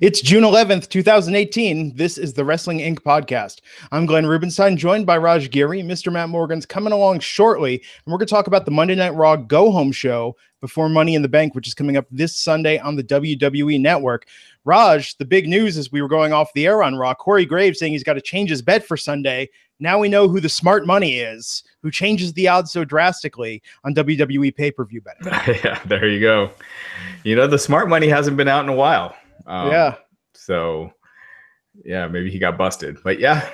It's June 11th, 2018. This is the Wrestling Inc. podcast. I'm Glenn Rubenstein, joined by Raj Giri. Mr. Matt Morgan's coming along shortly, and we're going to talk about the Monday Night Raw go-home show before Money in the Bank, which is coming up this Sunday on the WWE Network. Raj, the big news as we were going off the air on Raw, Corey Graves saying he's got to change his bet for Sunday. Now we know who the smart money is, who changes the odds so drastically on WWE pay-per-view betting. Yeah, there you go. You know, the smart money hasn't been out in a while. So, yeah, maybe he got busted. But, yeah.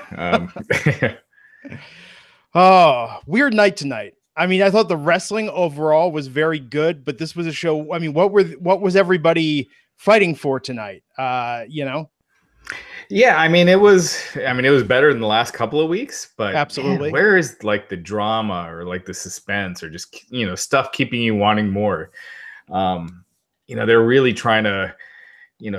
Oh, weird night tonight. I mean, I thought the wrestling overall was very good, but this was a show. I mean, what was everybody fighting for tonight? Yeah, I mean, it was better than the last couple of weeks, but absolutely, man, where is like the drama or like the suspense or just, stuff keeping you wanting more? They're really trying to,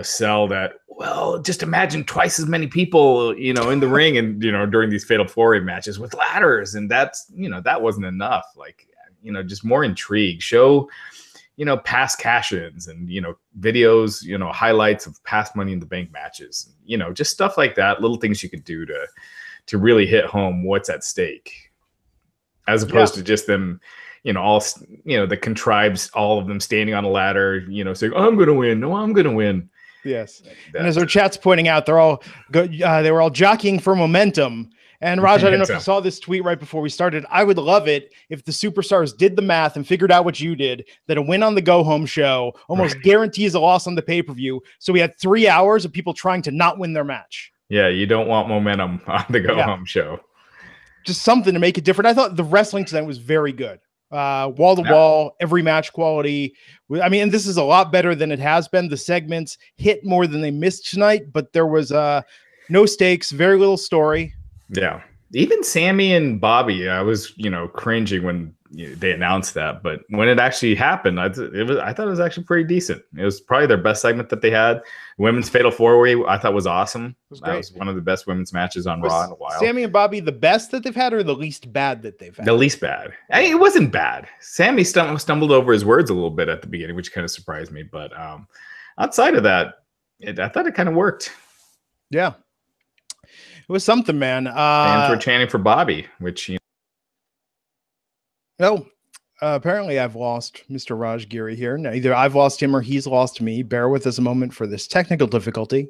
sell that. Well, just imagine twice as many people, in the ring and, during these fatal four-way matches with ladders. And that's, that wasn't enough. Like, just more intrigue. Show, past cash-ins and, videos, highlights of past Money in the Bank matches, just stuff like that. Little things you could do to really hit home what's at stake, as opposed to just them, the contribes, all of them standing on a ladder, saying, "I'm going to win. No, I'm going to win." Yes. And as our chat's pointing out, they were all jockeying for momentum. And Raj, I don't know if you saw this tweet right before we started. I would love it if the superstars did the math and figured out what you did, that a win on the go-home show almost guarantees a loss on the pay-per-view. So we had 3 hours of people trying to not win their match. Yeah, you don't want momentum on the go-home show. Just something to make it different. I thought the wrestling tonight was very good. Wall to wall, every match quality. I mean, and this is a lot better than it has been. The segments hit more than they missed tonight, but there was no stakes, very little story. Yeah. Even Sammy and Bobby, I was, cringing when they announced that, but when it actually happened, I thought it was actually pretty decent. It was probably their best segment that they had. Women's Fatal 4-Way, I thought was awesome. That was one of the best women's matches on Raw in a while. Sammy and Bobby the best that they've had, or the least bad that they've had? The least bad. It wasn't bad. Sammy stumbled over his words a little bit at the beginning, which kind of surprised me. But outside of that, I thought it kind of worked. Yeah. It was something, man. Fans were chanting for Bobby, which, apparently I've lost Mr. Raj Giri here. Now, either I've lost him or he's lost me. Bear with us a moment for this technical difficulty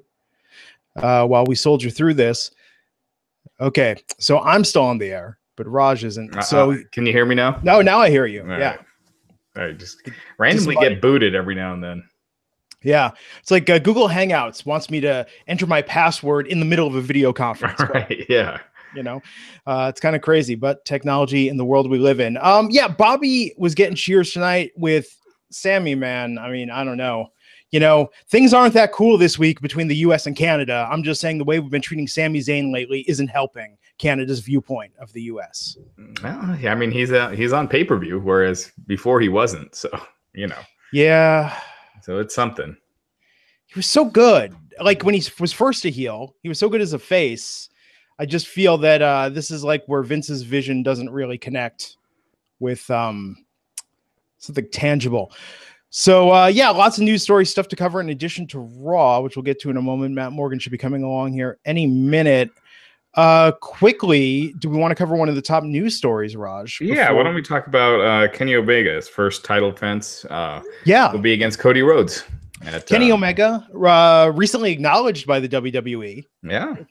while we soldier through this. Okay, so I'm still on the air, but Raj isn't. So can you hear me now? No, now I hear you. All yeah. Right, just randomly get booted every now and then. Yeah, it's like Google Hangouts wants me to enter my password in the middle of a video conference. Right, yeah. It's kind of crazy, but technology in the world we live in. Bobby was getting cheers tonight with Sammy, man. I mean, I don't know. Things aren't that cool this week between the U.S. and Canada. I'm just saying the way we've been treating Sami Zayn lately isn't helping Canada's viewpoint of the U.S. Well, yeah, I mean, he's on pay-per-view, whereas before he wasn't. So, Yeah. So it's something. He was so good. Like when he was first a heel, he was so good as a face. I just feel that this is like where Vince's vision doesn't really connect with something tangible. So, lots of news story stuff to cover in addition to Raw, which we'll get to in a moment. Matt Morgan should be coming along here any minute. Quickly, do we want to cover one of the top news stories, Raj? Yeah, why don't we talk about Kenny Omega's first title defense? Will be against Cody Rhodes. Kenny Omega, recently acknowledged by the WWE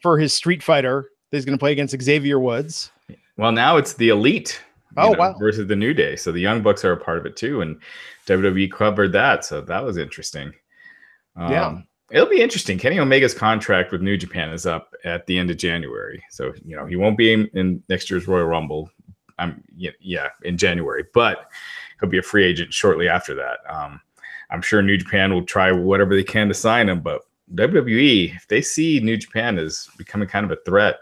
for his Street Fighter that he's going to play against Xavier Woods. Well, now it's the Elite versus the New Day. So the Young Bucks are a part of it too, and WWE covered that. So that was interesting. It'll be interesting. Kenny Omega's contract with New Japan is up at the end of January. So, he won't be in next year's Royal Rumble. In January, but he'll be a free agent shortly after that. I'm sure New Japan will try whatever they can to sign him, but WWE, if they see New Japan as becoming kind of a threat,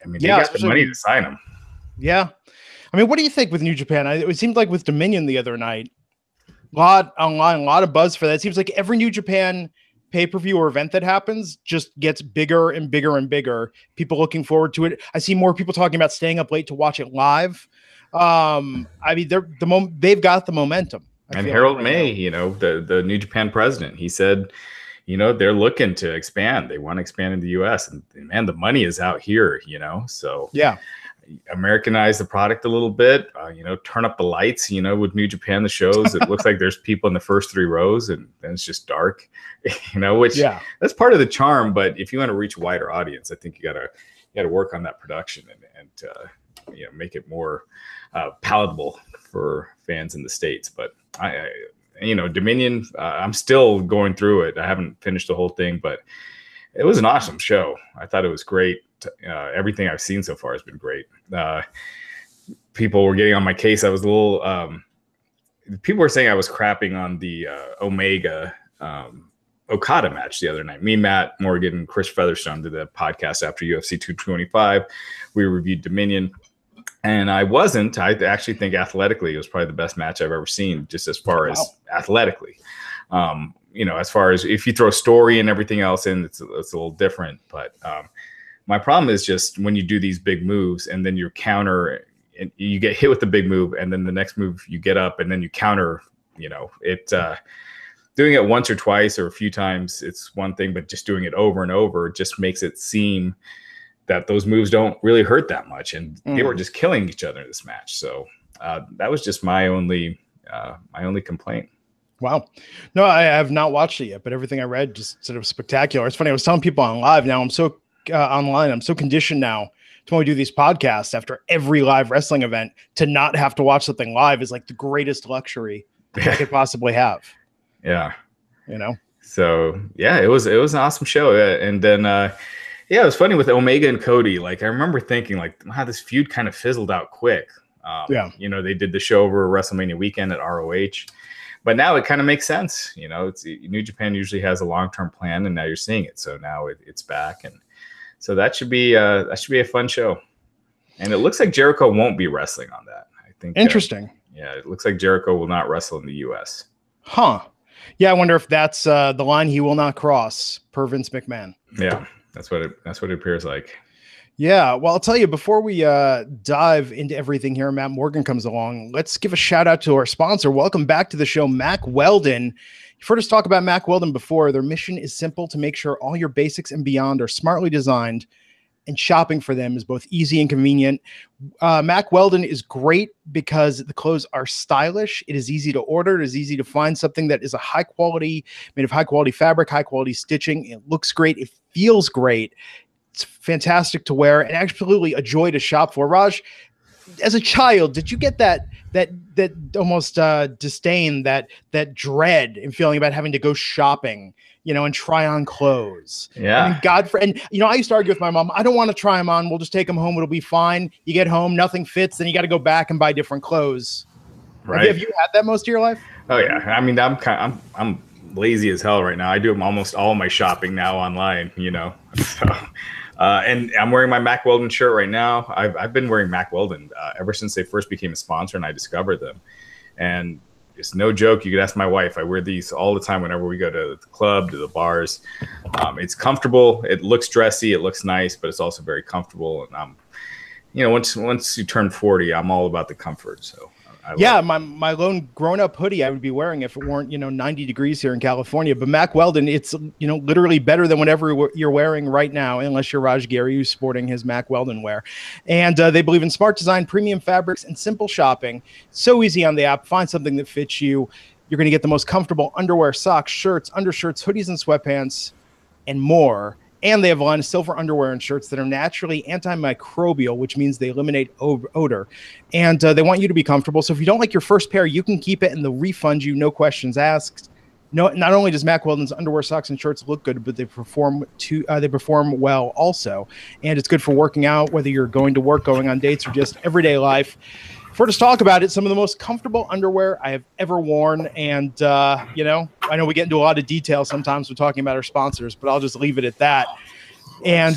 I mean, they got the money to sign him. Yeah. I mean, what do you think with New Japan? It seemed like with Dominion the other night, a lot of buzz for that. It seems like every New Japan pay-per-view or event that happens just gets bigger and bigger and bigger. People looking forward to it. I see more people talking about staying up late to watch it live. I mean, they've got the momentum. And Harold May, the New Japan president, he said, they're looking to expand. They want to expand in the US, and man, the money is out here, so yeah, Americanize the product a little bit, turn up the lights, with New Japan, the shows, it looks like there's people in the first 3 rows and then it's just dark, which that's part of the charm. But if you want to reach a wider audience, I think you gotta work on that production and make it more palatable for fans in the States. But Dominion, I'm still going through it. I haven't finished the whole thing, but it was an awesome show. I thought it was great. Everything I've seen so far has been great. People were getting on my case. I was a little, people were saying I was crapping on the Omega Okada match the other night. Me, Matt Morgan, and Chris Featherstone did a podcast after UFC 225. We reviewed Dominion. And I wasn't. I actually think athletically it was probably the best match I've ever seen, just as far as athletically. As far as if you throw story and everything else in, it's a little different. But my problem is just when you do these big moves and then you counter and you get hit with the big move, and then the next move you get up and then you counter, doing it once or twice or a few times, it's one thing, but just doing it over and over just makes it seem that those moves don't really hurt that much, and they were just killing each other in this match. So that was just my only complaint. Wow. No, I have not watched it yet, but everything I read just sort of spectacular. It's funny. I was telling people on live now. I'm so online. I'm so conditioned now to when we do these podcasts after every live wrestling event to not have to watch something live is like the greatest luxury I could possibly have. Yeah. So yeah, it was an awesome show. And then, it was funny with Omega and Cody. Like, I remember thinking, like, wow, this feud kind of fizzled out quick. They did the show over WrestleMania weekend at ROH, but now it kind of makes sense. New Japan usually has a long-term plan, and now you're seeing it. So now it's back, and so that should be a fun show. And it looks like Jericho won't be wrestling on that. I think interesting. It looks like Jericho will not wrestle in the US. Huh? Yeah, I wonder if that's the line he will not cross per Vince McMahon. Yeah. That's what it appears like. Yeah. Well, I'll tell you, before we dive into everything here, Matt Morgan comes along. Let's give a shout out to our sponsor. Welcome back to the show, Mack Weldon. You've heard us talk about Mack Weldon before. Their mission is simple: to make sure all your basics and beyond are smartly designed, and shopping for them is both easy and convenient. Mack Weldon is great because the clothes are stylish. It is easy to order. It is easy to find something that is made of high quality fabric, high quality stitching. It looks great. It feels great. It's fantastic to wear and absolutely a joy to shop for. Raj, as a child, did you get that almost disdain, that dread and feeling about having to go shopping, and try on clothes? Yeah. I used to argue with my mom. I don't want to try them on. We'll just take them home. It'll be fine. You get home, nothing fits. Then you got to go back and buy different clothes. Right. Have you had that most of your life? Oh yeah. I mean, I'm lazy as hell right now. I do almost all my shopping now online, so, and I'm wearing my Mack Weldon shirt right now. I've been wearing Mack Weldon ever since they first became a sponsor and I discovered them. And it's no joke. You could ask my wife. I wear these all the time whenever we go to the club, to the bars. It's comfortable. It looks dressy. It looks nice, but it's also very comfortable. And once you turn 40, I'm all about the comfort. So my lone grown-up hoodie I would be wearing if it weren't 90 degrees here in California. But Mack Weldon, it's literally better than whatever you're wearing right now, unless you're Raj Giri, who's sporting his Mack Weldon wear. And they believe in smart design, premium fabrics, and simple shopping. So easy on the app. Find something that fits you. You're going to get the most comfortable underwear, socks, shirts, undershirts, hoodies, and sweatpants, and more. And they have a line of silver underwear and shirts that are naturally antimicrobial, which means they eliminate odor. And they want you to be comfortable. So if you don't like your first pair, you can keep it and they'll refund you, no questions asked. No, not only does Mack Weldon's underwear, socks, and shirts look good, but they perform well also. And it's good for working out, whether you're going to work, going on dates, or just everyday life. For us to talk about it, some of the most comfortable underwear I have ever worn. And, I know we get into a lot of detail sometimes when talking about our sponsors, but I'll just leave it at that. And,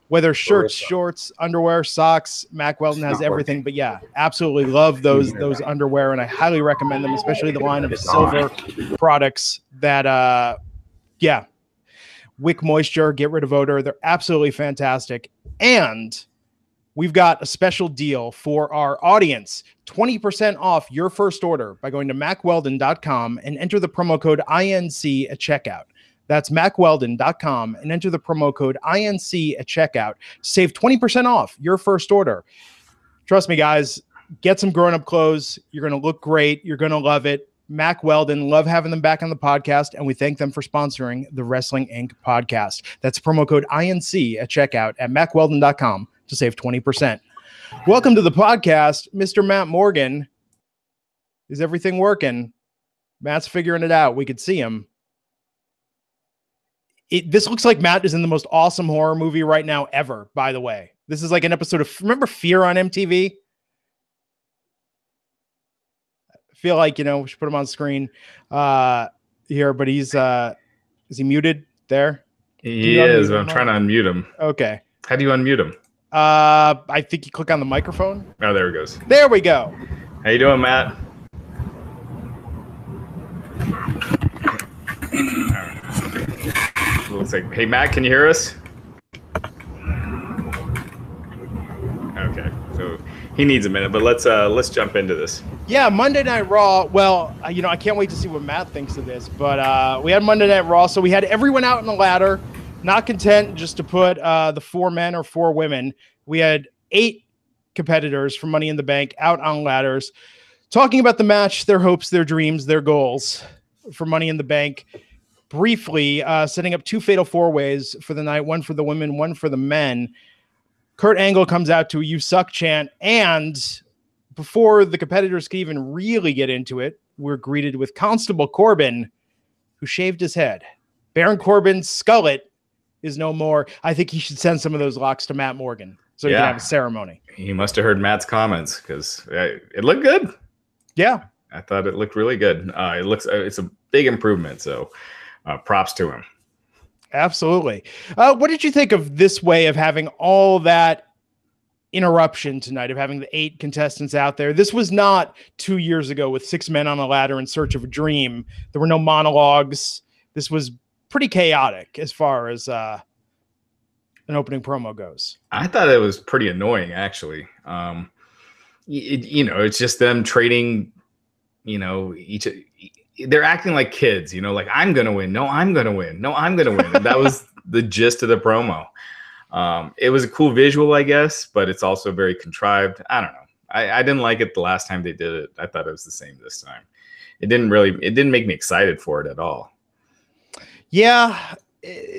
whether shirts, shorts, underwear, socks, Mack Weldon has everything. But, absolutely love those underwear, and I highly recommend them, especially the line of silver products that, wick moisture, get rid of odor. They're absolutely fantastic. And we've got a special deal for our audience. 20% off your first order by going to MackWeldon.com and enter the promo code INC at checkout. That's MacWeldon.com and enter the promo code INC at checkout. Save 20% off your first order. Trust me, guys, get some grown-up clothes. You're going to look great. You're going to love it. Mac Weldon, love having them back on the podcast, and we thank them for sponsoring the Wrestling Inc. podcast. That's promo code INC at checkout at MacWeldon.com to save 20%. Welcome to the podcast, Mr. Matt Morgan. Is everything working? Matt's figuring it out. We could see him. This looks like Matt is in the most awesome horror movie right now ever, by the way. This is like an episode of, remember Fear on MTV? Feel like, we should put him on screen here, but he's is he muted there? He is. I'm trying to unmute him. Okay. How do you unmute him? I think you click on the microphone. Oh, there it goes. There we go. How you doing, Matt? Looks like, hey, Matt, can you hear us? Okay, so he needs a minute, but let's jump into this. Yeah, Monday Night Raw. Well, I can't wait to see what Matt thinks of this, but we had Monday Night Raw, so we had everyone out in the ladder, not content just to put the 4 men or 4 women. We had 8 competitors from Money in the Bank out on ladders, talking about the match, their hopes, their dreams, their goals for Money in the Bank. Briefly, setting up 2 fatal 4-ways for the night, one for the women, one for the men. Kurt Angle comes out to a "You Suck" chant, and before the competitors could even really get into it, we're greeted with Constable Corbin, who shaved his head. Baron Corbin's skullet is no more. I think he should send some of those locks to Matt Morgan so he can have a ceremony. He must have heard Matt's comments because it looked good. Yeah. I thought it looked really good. It's a big improvement, so props to him. Absolutely. What did you think of this way of having all that interruption tonight, of having the 8 contestants out there? This was not 2 years ago with 6 men on a ladder in search of a dream. There were no monologues. This was pretty chaotic as far as an opening promo goes. I thought it was pretty annoying, actually. It's just them trading, they're acting like kids, like, I'm going to win. No, I'm going to win. No, I'm going to win. And that was the gist of the promo. It was a cool visual, I guess, but it's also very contrived. I don't know. I didn't like it the last time they did it. I thought it was the same this time. It didn't make me excited for it at all. Yeah,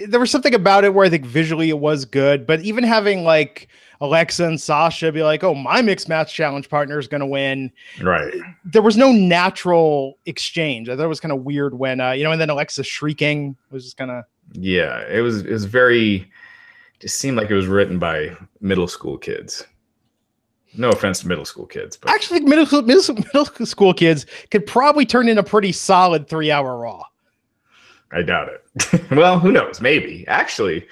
there was something about it where I think visually it was good, but even having like Alexa and Sasha be like, oh, my mixed match challenge partner is going to win. Right. There was no natural exchange. I thought it was kind of weird when, and then Alexa shrieking was just kind of. Yeah, it was very, just seemed like it was written by middle school kids. No offense to middle school kids, but actually middle school kids could probably turn in a pretty solid 3-hour Raw. I doubt it. Well, who knows? Maybe. Actually,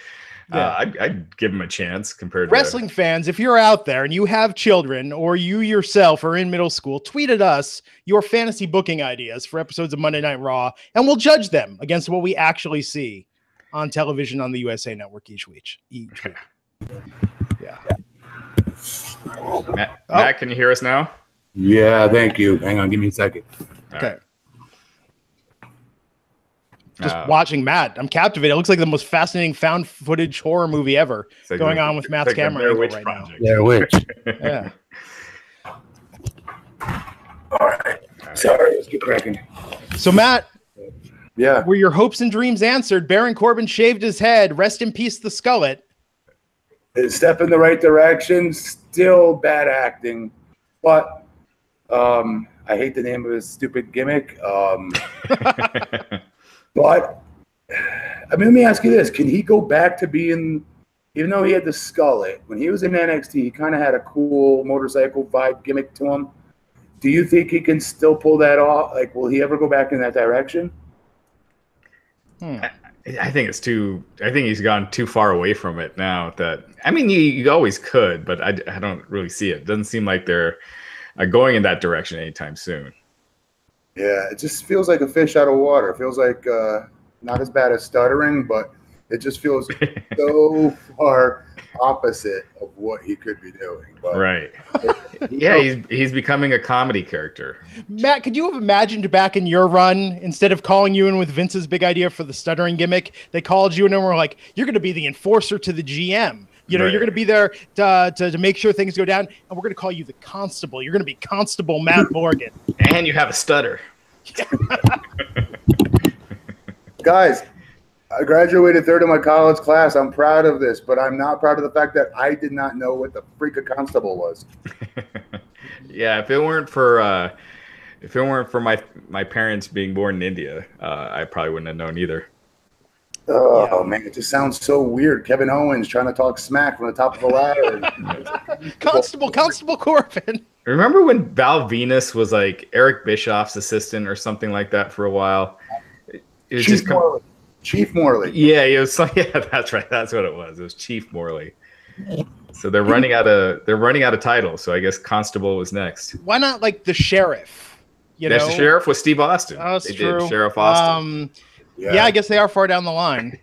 yeah. I'd give them a chance compared Wrestling fans, if you're out there and you have children or you yourself are in middle school, tweet at us your fantasy booking ideas for episodes of Monday Night Raw, and we'll judge them against what we actually see on television on the USA Network each week. Yeah. Matt, can you hear us now? Yeah, thank you. Hang on, give me a second. Okay. Right. Just watching Matt, I'm captivated. It looks like the most fascinating found footage horror movie ever going on with Matt's camera angle right now. Blair Witch. Yeah. All right. Sorry, let's get cracking. So, Matt, yeah, were your hopes and dreams answered? Baron Corbin shaved his head. Rest in peace, the skullet. A step in the right direction. Still bad acting, but I hate the name of his stupid gimmick. But, let me ask you this. Can he go back to being, even though he had the skullet, when he was in NXT, he kind of had a cool motorcycle vibe gimmick to him. Do you think he can still pull that off? Like, will he ever go back in that direction? I think he's gone too far away from it now. You always could, but I don't really see it. It doesn't seem like they're going in that direction anytime soon. Yeah, it just feels like a fish out of water. It feels like not as bad as stuttering, but it just feels so far opposite of what he could be doing. But right. Yeah, he's becoming a comedy character. Matt, could you have imagined back in your run, instead of calling you in with Vince's big idea for the stuttering gimmick, they called you in and were like, you're going to be the enforcer to the GM. You know, Right. you're going to be there to make sure things go down, and we're going to call you the constable. You're going to be Constable Matt Morgan. And you have a stutter. guys, I graduated third in my college class. I'm proud of this, but I'm not proud of the fact that I did not know what the freak a constable was. Yeah, if it weren't for my parents being born in India, I probably wouldn't have known either. Oh man, it just sounds so weird. Kevin Owens trying to talk smack from the top of the ladder. Constable Corbin. Remember when Val Venus was like Eric Bischoff's assistant or something like that for a while? It was Chief Morley. Chief Morley. Yeah, it was. Yeah, that's right. That's what it was. It was Chief Morley. So they're running out of titles. So I guess Constable was next. Why not like the sheriff? You know, The sheriff was Steve Austin. Oh, that's they true. did Sheriff Austin. Yeah, I guess they are far down the line.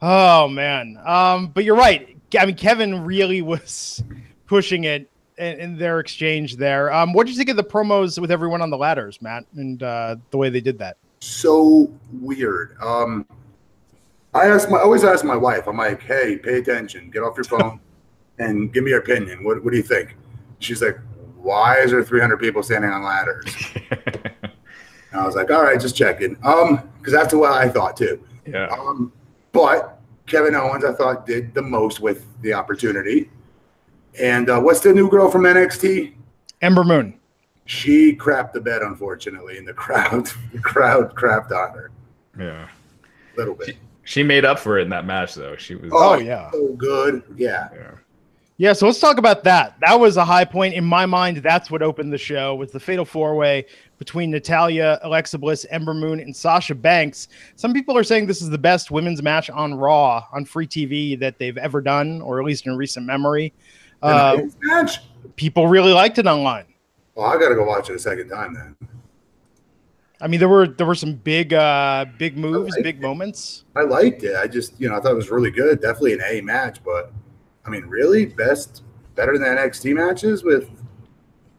Oh man, but you're right. I mean, Kevin really was pushing it in their exchange there. What did you think of the promos with everyone on the ladders, Matt, and the way they did that? So weird. I always ask my wife. I'm like, hey, pay attention. Get off your phone and give me your opinion. What do you think? She's like, why is there 300 people standing on ladders? And I was like, all right, just checking. Because that's what I thought too. Yeah. But Kevin Owens, I thought, did the most with the opportunity. And what's the new girl from NXT? Ember Moon. She crapped the bed, unfortunately, and the crowd crapped on her. Yeah. A little bit. She made up for it in that match, though. She was. Oh yeah. So good. Yeah. Yeah, so let's talk about that. That was a high point in my mind. That's what opened the show, was the fatal four-way between Natalya, Alexa Bliss, Ember Moon, and Sasha Banks. Some people are saying this is the best women's match on Raw, on free TV, that they've ever done, or at least in recent memory. Match? People really liked it online. Well, I got to go watch it a second time then. I mean, there were some big moves, big moments. I liked it. I just, I thought it was really good. Definitely an A match, but I mean, really, better than NXT matches with.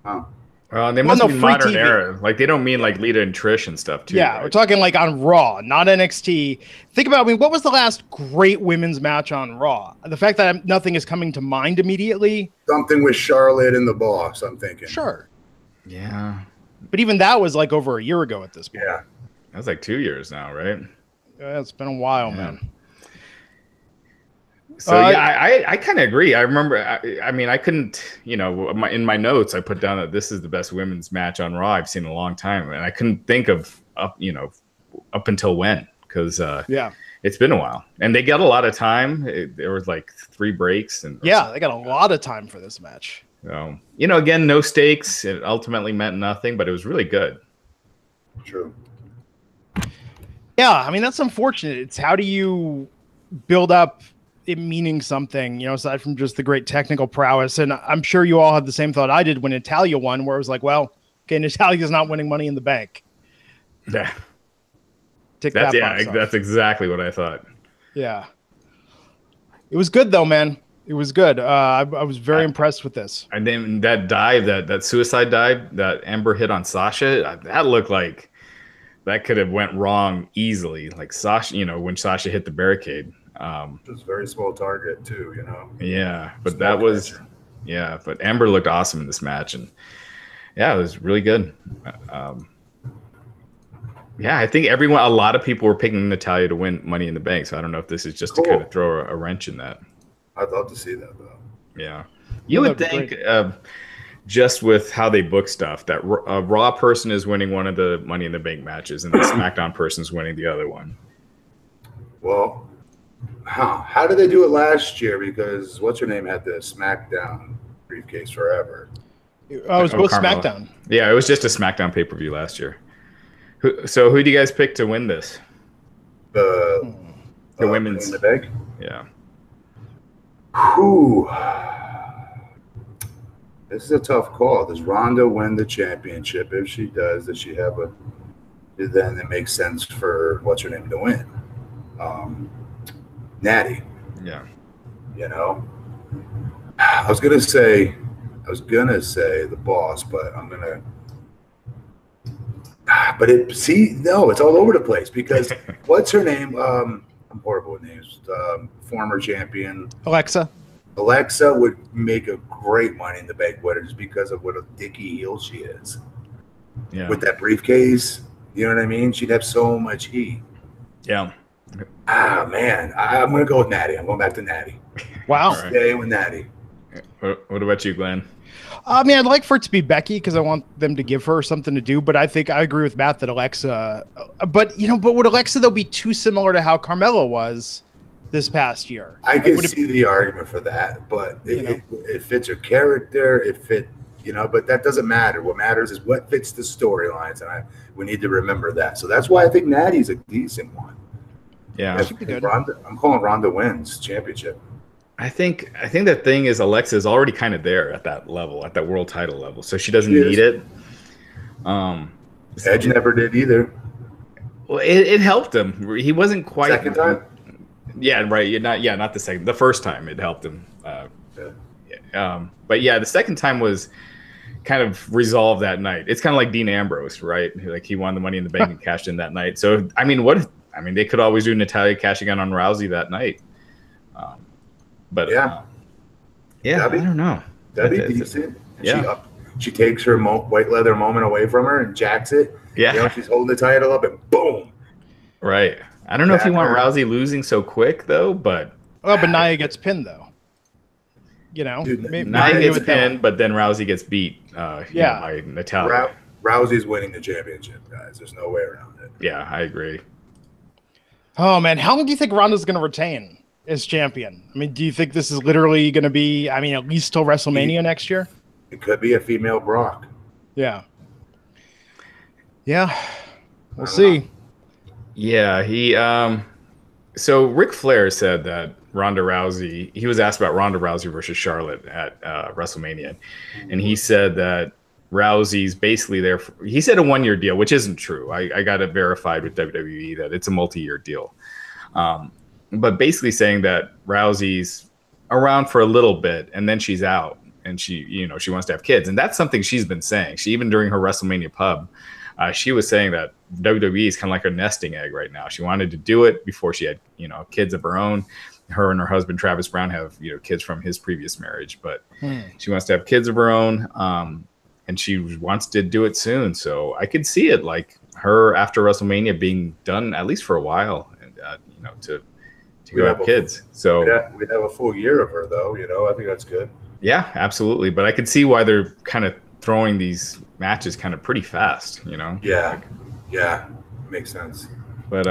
Well, they must be modern TV. Era. Like, they don't mean like Lita and Trish and stuff too. Yeah, right? We're talking like on Raw, not NXT. Think about, what was the last great women's match on Raw? The fact that nothing is coming to mind immediately. Something with Charlotte and the Boss, I'm thinking. Sure. Yeah. But even that was like over a year ago at this point. Yeah. That was like 2 years now, right? Yeah, it's been a while, man. So I kind of agree. I remember. I mean, I couldn't. In my notes, I put down that this is the best women's match on Raw I've seen in a long time, and I couldn't think of up until when, because it's been a while, and they got a lot of time. There was like 3 breaks, and they got a lot of time for this match. So again, no stakes. It ultimately meant nothing, but it was really good. True. Yeah, I mean, that's unfortunate. It's how do you build up it meaning something, aside from just the great technical prowess. And I'm sure you all had the same thought I did when Natalya won, where it was like, well, okay, Natalya's not winning Money in the Bank. Yeah. That's exactly what I thought. Yeah. It was good though, man. It was good. I was very impressed with this. And then that dive, that suicide dive that Ember hit on Sasha, that looked like that could have went wrong easily. Like Sasha, when Sasha hit the barricade. It was a very small target too, Yeah, but but Ember looked awesome in this match, and it was really good. I think a lot of people were picking Natalya to win Money in the Bank, so I don't know if this is just to kind of throw a wrench in that. I'd love to see that though. Yeah, you would think just with how they book stuff that a Raw person is winning one of the Money in the Bank matches, and the SmackDown person is winning the other one. Well. How did they do it last year? Because what's her name had the SmackDown briefcase forever. It was both Carmella. SmackDown. Yeah, it was just a SmackDown pay-per-view last year. So who do you guys pick to win this? The women's. In the Bank? Yeah. Whew. This is a tough call. Does Ronda win the championship? If she does, does she have then it makes sense for what's her name to win? Natty. Yeah. You know, I was gonna say the boss, but I'm gonna. But it's all over the place because what's her name? I'm horrible with names. Former champion Alexa. Alexa would make a great Money in the Bank winner just because of what a dicky heel she is. Yeah. With that briefcase, you know what I mean? She'd have so much heat. Yeah. Man, I'm gonna go with Natty. I'm going back to Natty. Wow. Stay with Natty. What about you, Glenn? I mean, I'd like for it to be Becky because I want them to give her something to do. But I think I agree with Matt that Alexa. But would Alexa though be too similar to how Carmella was this past year? I can see the argument for that, but it fits her character. But that doesn't matter. What matters is what fits the storylines, and we need to remember that. So that's why I think Natty's a decent one. Yeah, I'm calling Ronda wins championship. I think the thing is Alexa is already kind of there at that level, at that world title level, so she doesn't need it. Edge never did either. Well, it helped him. He wasn't quite second time. Yeah, right. Not the second. The first time it helped him. But yeah, the second time was kind of resolved that night. It's kind of like Dean Ambrose, right? Like he won the Money in the Bank and cashed in that night. So I mean, they could always do Natalya cashing in on Rousey that night. I don't know. That'd be decent. She takes her white leather moment away from her and jacks it. Yeah, she's holding the title up and boom. Right. I don't know if you want Rousey losing so quick though, but Nia gets pinned though. Nia gets pinned, but then Rousey gets beat. By Natalya. Rousey's winning the championship, guys. There's no way around it. Yeah, I agree. Oh man, how long do you think Ronda's going to retain as champion? I mean, do you think this is literally going to be? I mean, at least till WrestleMania next year. It could be a female Brock. Yeah. We'll see. Yeah, he. So Ric Flair said that Ronda Rousey. He was asked about Ronda Rousey versus Charlotte at WrestleMania, and he said that Rousey's basically there. He said a 1-year deal, which isn't true. I got it verified with WWE that it's a multi-year deal. But basically saying that Rousey's around for a little bit and then she's out and she wants to have kids. And that's something she's been saying. Even during her WrestleMania pub, she was saying that WWE is kind of like a nesting egg right now. She wanted to do it before she had, kids of her own. Her and her husband, Travis Brown, have, kids from his previous marriage, but she wants to have kids of her own. And she wants to do it soon. So I could see it like her after WrestleMania being done at least for a while and, to go have kids. So we'd have a full year of her though, I think that's good. Yeah, absolutely. But I could see why they're kind of throwing these matches kind of pretty fast, Yeah. Makes sense. But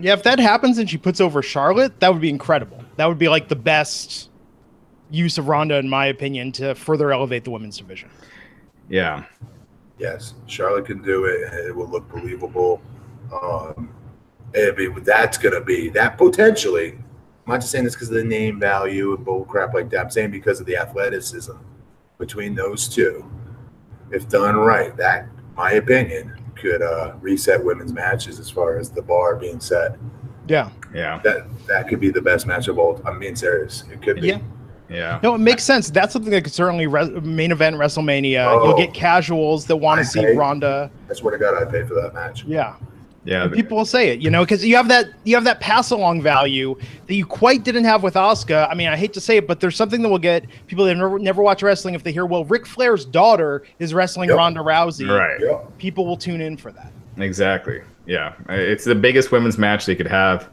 if that happens and she puts over Charlotte, that would be incredible. That would be like the best use of Ronda, in my opinion, to further elevate the women's division. Yeah. Yes, Charlotte can do it, and it will look believable. That's going to be that potentially. I'm not just saying this because of the name value and bull crap like that. I'm saying because of the athleticism between those two. If done right, that, my opinion, could reset women's matches as far as the bar being set. Yeah. That could be the best match of all. I'm being serious. It could be. Yeah. No, it makes sense. That's something that could certainly main event WrestleMania. You'll get casuals that want to see Ronda. That's what I got. I'd pay for that match. Yeah. Yeah. People will say it, because you have that pass along value that you quite didn't have with Asuka. I mean, I hate to say it, but there's something that will get people that never watch wrestling if they hear, well, Ric Flair's daughter is wrestling Ronda Rousey. Right. Yep. People will tune in for that. Exactly. Yeah. It's the biggest women's match they could have.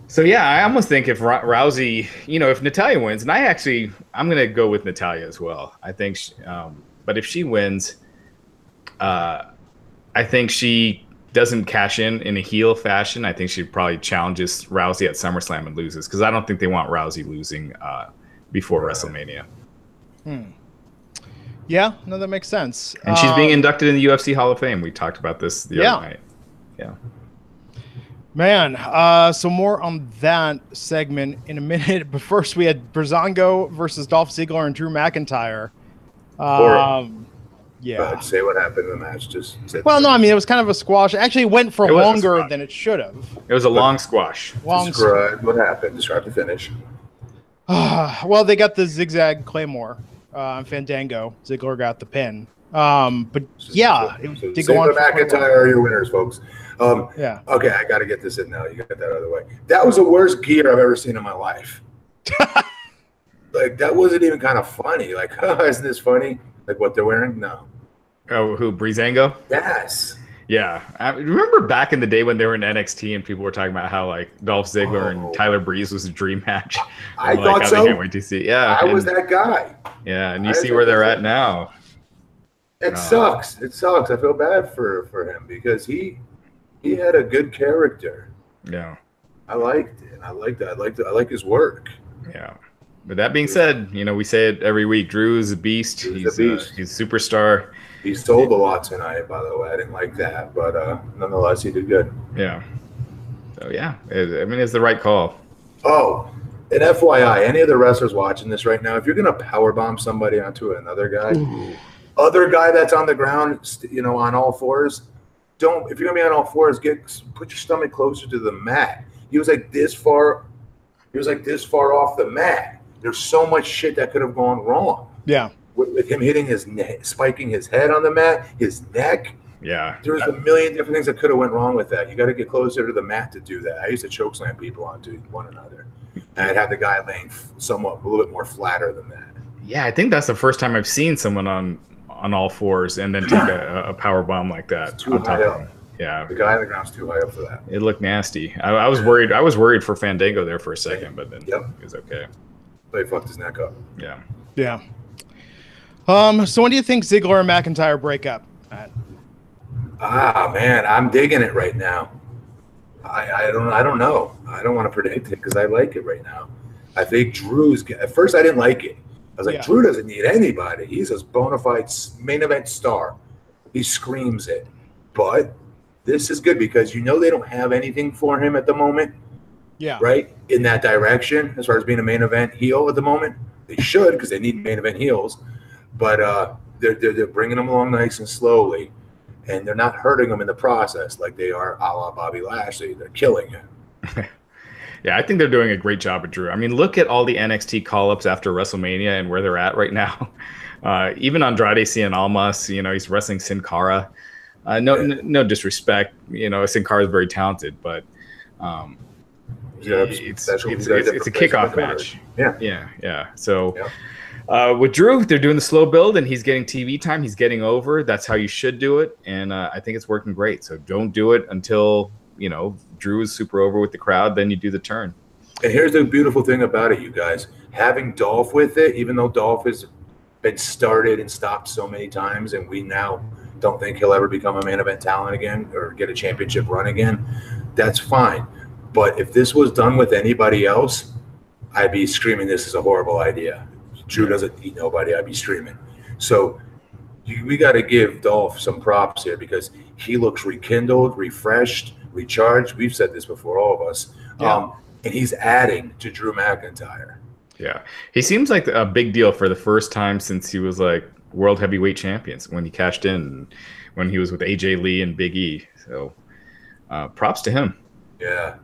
So yeah, I almost think if Rousey, if Natalya wins, and I'm going to go with Natalya as well. I think, but if she wins, I think she doesn't cash in a heel fashion. I think she probably challenges Rousey at SummerSlam and loses because I don't think they want Rousey losing before WrestleMania. Yeah, no, that makes sense. And she's being inducted in the UFC Hall of Fame. We talked about this the other night. Yeah. Man, so more on that segment in a minute. But first, we had Breezango versus Dolph Ziggler and Drew McIntyre. Yeah. Say what happened in the match. It was kind of a squash. Actually, it went for longer than it should have. It was a long squash. Describe what happened. Describe the finish. Well, they got the zigzag Claymore on Fandango. Ziggler got the pin. But yeah, it did go on. McIntyre are your winners, folks. Yeah. Okay, I got to get this in now. You got that out of the way. That was the worst gear I've ever seen in my life. Like, that wasn't even kind of funny. Like, isn't this funny? Like what they're wearing? No. Oh, who? Breezango? Yes. Yeah, I remember back in the day when they were in NXT and people were talking about how like Dolph Ziggler and Tyler Breeze was a dream match. I thought so. I can't wait to see. Yeah, I was that guy. Yeah, and you see where they're at now. It sucks. It sucks. I feel bad for him because he had a good character. Yeah, I liked it. I liked that. I like his work. Yeah. But that being said, you know, we say it every week. Drew is a beast. He's a superstar. He sold a lot tonight, by the way. I didn't like that, but nonetheless, he did good. Yeah. So yeah, I mean, it's the right call. Oh, and FYI, any of the wrestlers watching this right now, if you're gonna powerbomb somebody onto another guy, other guy that's on the ground, you know, on all fours, don't. If you're gonna be on all fours, put your stomach closer to the mat. He was like this far. He was like this far off the mat. There's so much shit that could have gone wrong. Yeah. With him hitting his neck, spiking his head on the mat, his neck. Yeah. There's a million different things that could have went wrong with that. You got to get closer to the mat to do that. I used to chokeslam people onto one another. And I'd have the guy laying somewhat a little bit more flatter than that. Yeah, I think that's the first time I've seen someone on all fours and then take a power bomb like that. It's too high up. Yeah. The guy on the ground's too high up for that. It looked nasty. I was worried. I was worried for Fandango there for a second, but then it was okay. But he fucked his neck up. Yeah. Yeah. So when do you think Ziggler and McIntyre break up, Matt? Man, I'm digging it right now. I don't know. I don't want to predict it because I like it right now. I think Drew's. At first, I didn't like it. I was like, Drew doesn't need anybody. He's a bona fide main event star. He screams it. But this is good because you know they don't have anything for him at the moment. Yeah. Right? In that direction, as far as being a main event heel at the moment. They should because they need main event heels. But they're bringing him along nice and slowly. And they're not hurting him in the process like they are a la Bobby Lashley. They're killing him. Yeah, I think they're doing a great job with Drew. I mean, look at all the NXT call-ups after WrestleMania and where they're at right now. Even Andrade Cien Almas, you know, he's wrestling Sin Cara. No disrespect. You know, Sin Cara is very talented, but it's a kickoff match. Yeah. So with Drew, they're doing the slow build, and he's getting TV time. He's getting over. That's how you should do it, and I think it's working great. So don't do it until, you know, Drew is super over with the crowd. Then you do the turn. And here's the beautiful thing about it, you guys. Having Dolph with it, even though Dolph has been started and stopped so many times, and we now don't think he'll ever become a main event talent again or get a championship run again, that's fine. But if this was done with anybody else, I'd be screaming this is a horrible idea. Drew doesn't need nobody. I'd be screaming. So we got to give Dolph some props here because he looks rekindled, refreshed, recharged. We've said this before, all of us. And he's adding to Drew McIntyre. Yeah. He seems like a big deal for the first time since he was like world heavyweight champions when he cashed in, when he was with AJ Lee and Big E. So props to him. Yeah.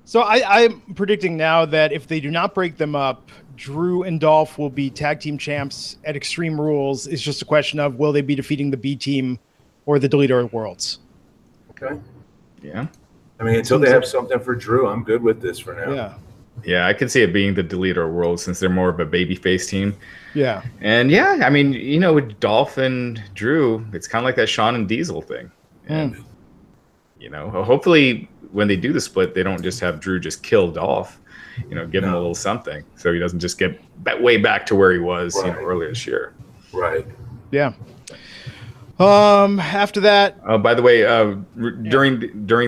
So I'm predicting now that if they do not break them up, Drew and Dolph will be tag team champs at Extreme Rules. It's just a question of will they be defeating the B team or the Deleter of Worlds? Okay. Yeah. I mean, until they have something for Drew, I'm good with this for now. Yeah. Yeah, I could see it being the Deleter of Worlds since they're more of a babyface team. Yeah. And yeah, I mean, you know, with Dolph and Drew, it's kind of like that Shawn and Diesel thing. And, you know, hopefully when they do the split, they don't just have Drew just kill Dolph, you know, give him a little something so he doesn't just get way back to where he was you know, earlier this year. Right. Yeah. After that. Oh, by the way, during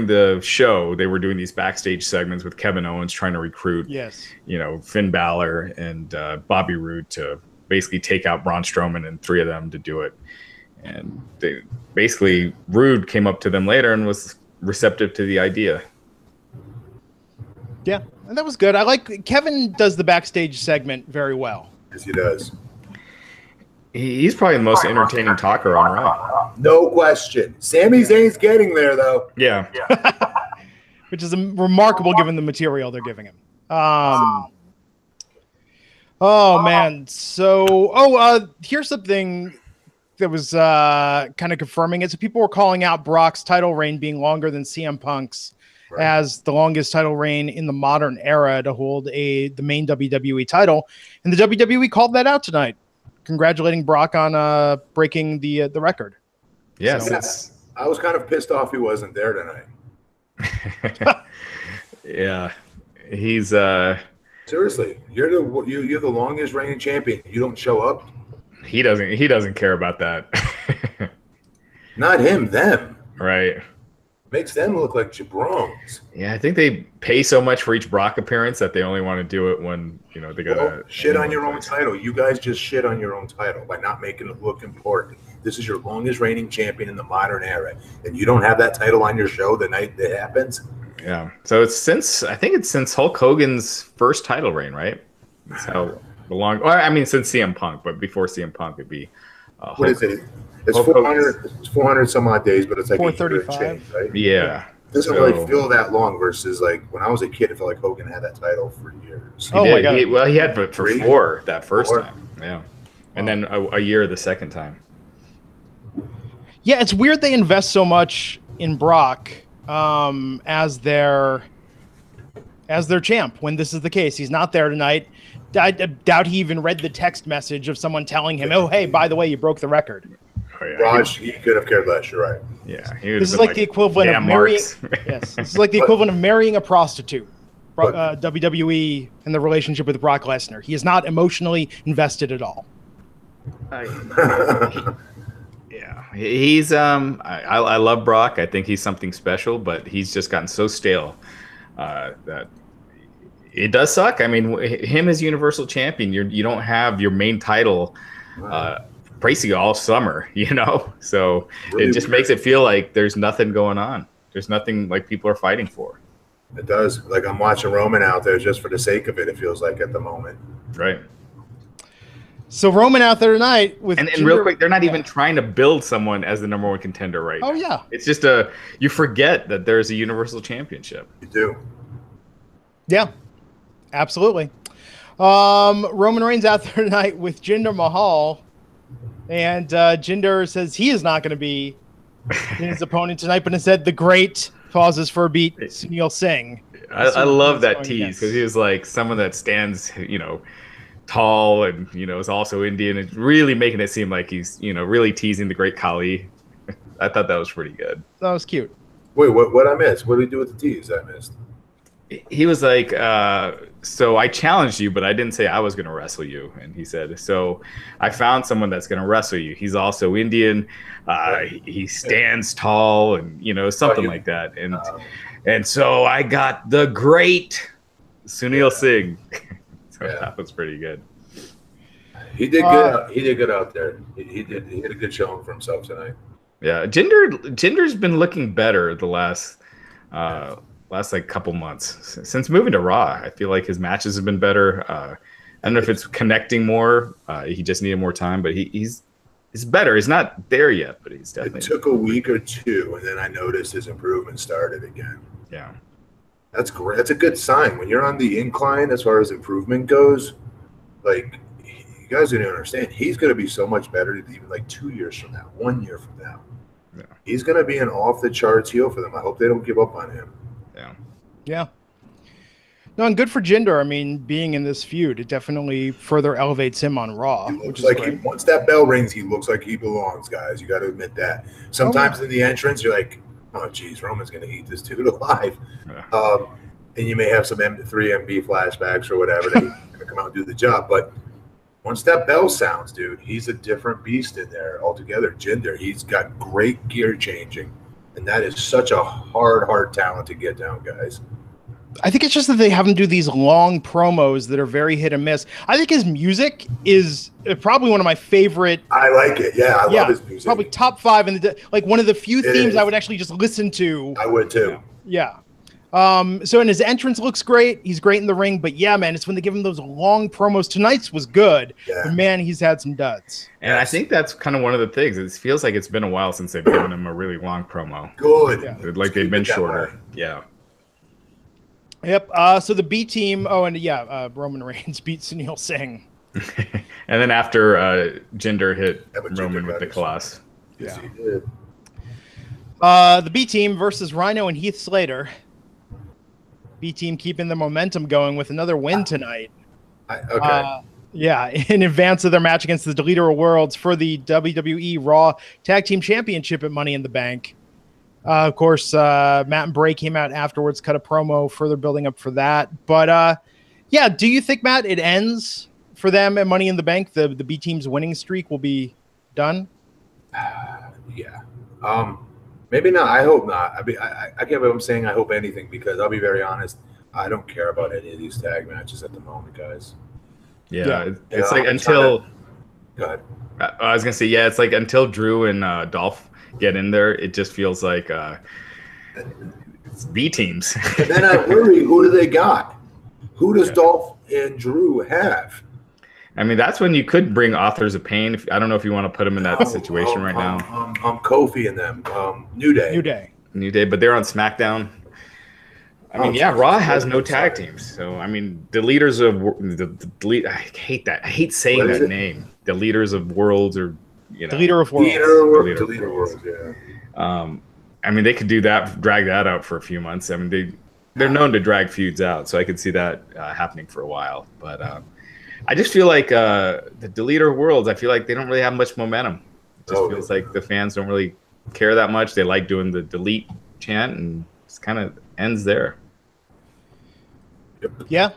the show, they were doing these backstage segments with Kevin Owens trying to recruit, you know, Finn Balor and Bobby Roode to basically take out Braun Strowman and three of them to do it. And they basically Roode came up to them later and was receptive to the idea. Yeah, and that was good. I like Kevin does the backstage segment very well. Yes, he does. He's probably the most entertaining talker on Raw. No question. Sami Zayn's getting there, though. Yeah. Which is remarkable given the material they're giving him. Oh man. So here's something that was kind of confirming it. So people were calling out Brock's title reign being longer than CM Punk's as the longest title reign in the modern era to hold the main WWE title. And the WWE called that out tonight, congratulating Brock on breaking the record. Yes. So, I was kind of pissed off he wasn't there tonight. Yeah. He's seriously, you're the longest reigning champion. You don't show up. He doesn't care about that. Not him, them. Right. Makes them look like jabrones. Yeah, I think they pay so much for each Brock appearance that they only want to do it when they got shit on your own title. You guys just shit on your own title by not making it look important. This is your longest reigning champion in the modern era, and you don't have that title on your show the night that happens. Yeah. So it's since Hulk Hogan's first title reign, right? That's how long. Well, I mean, since CM Punk, but before CM Punk, it'd be. What is it? It's 400. It's 400 some odd days, but it's like 435, right? Yeah. It doesn't really feel that long versus like when I was a kid. It felt like Hogan had that title for years. My God. He had for 4 that first time. Yeah. And then a year the second time. Yeah, it's weird they invest so much in Brock as their champ when this is the case. He's not there tonight. I doubt he even read the text message of someone telling him, "Oh, hey, by the way, you broke the record." Oh, yeah. Raj, he could have cared less. You're right. Yeah, this is like the equivalent of marrying. Yes, this is like the equivalent of marrying a prostitute. WWE and the relationship with Brock Lesnar. He is not emotionally invested at all. Yeah, he's I love Brock. I think he's something special, but he's just gotten so stale that it does suck. I mean, him as Universal Champion, you don't have your main title basically all summer, so really it just makes it feel like there's nothing going on. There's nothing like people are fighting for. It does. Like I'm watching Roman out there just for the sake of it. It feels like at the moment. Right. So Roman out there tonight with and real quick, they're not even trying to build someone as the number one contender right now. Oh yeah. It's just you forget that there's a Universal Championship. You do. Yeah. Absolutely. Roman Reigns out there tonight with Jinder Mahal, and Jinder says he is not going to be his opponent tonight, but instead the great pauses for a beat Sunil Singh. I love that tease because he was like someone that stands, tall and is also Indian and really making it seem like he's really teasing the great Khali. I thought that was pretty good. That was cute. Wait, what I missed? What did he do with the tease I missed? He was like, so I challenged you, but I didn't say I was going to wrestle you. And he said, so I found someone that's going to wrestle you. He's also Indian. He stands tall and, something like that. And so I got the great Sunil Singh. So that was pretty good. He did good. He did good out there. He had a good showing for himself tonight. Yeah. Jinder's been looking better the last like couple months since moving to Raw. I feel like his matches have been better. I don't know if it's connecting more. He just needed more time, but he's better. He's not there yet, but he's definitely. It took a week or two, and then I noticed his improvement started again. Yeah, that's great. That's a good sign when you're on the incline as far as improvement goes. Like you guys didn't understand, he's going to be so much better even like 2 years from now, 1 year from now. Yeah. He's going to be an off the charts heel for them. I hope they don't give up on him. Yeah. No, and good for Jinder. I mean, being in this feud, it definitely further elevates him on Raw. Which is like once that bell rings, he looks like he belongs, guys. You got to admit that. Sometimes in the entrance, you're like, oh, geez, Roman's going to eat this dude alive. Yeah. And you may have some 3MB flashbacks or whatever. They're going to come out and do the job. But once that bell sounds, dude, he's a different beast in there altogether. Jinder, he's got great gear changing. And that is such a hard talent to get down, guys. I think it's just that they have him do these long promos that are very hit and miss. I think his music is probably one of my favorite. I like it. Yeah, I love his music. Probably top 5 in like one of the few themes I would actually just listen to. I would too. Yeah. So in his entrance looks great. He's great in the ring, but yeah, man, it's when they give him those long promos. Tonight's was good, but man, he's had some duds. And I think that's kind of one of the things. It feels like it's been a while since they've given him a really long promo. Good. Yeah. Like they've been shorter. Yeah. Yep. So the B team. Oh, and Roman Reigns beat Sunil Singh. And then after Jinder hit but Roman Jinder with the got Colossus. Yes, he did. The B team versus Rhino and Heath Slater. B team keeping the momentum going with another win tonight. Okay. Yeah, in advance of their match against the Deleter of Worlds for the WWE Raw Tag Team Championship at Money in the Bank. Of course, Matt and Bray came out afterwards, cut a promo, further building up for that. But yeah, do you think, Matt, it ends for them at Money in the Bank? The B team's winning streak will be done? Yeah. Maybe not. I hope not. I get what I'm saying. I hope anything, because I'll be very honest. I don't care about any of these tag matches at the moment, guys. Yeah. It's like until. Go ahead. I was gonna say, yeah, it's like until Drew and Dolph get in there, it just feels like it's B teams. And then I worry, who do they got? Who does Dolph and Drew have? I mean, that's when you could bring Authors of Pain. I don't know if you want to put them in that situation right now. Kofi and them. New Day, but they're on SmackDown. I mean, yeah, Raw has no tag teams. So, I mean, the leaders of I hate that. I hate saying that name. The leaders of worlds, or the leader of worlds. Leader of worlds. Yeah. I mean, they could do that, drag that out for a few months. I mean, they're known to drag feuds out, so I could see that happening for a while. But I just feel like the Deleter of Worlds, I feel like they don't really have much momentum. It just feels like the fans don't really care that much. They like doing the delete chant, and it kind of ends there. Yeah.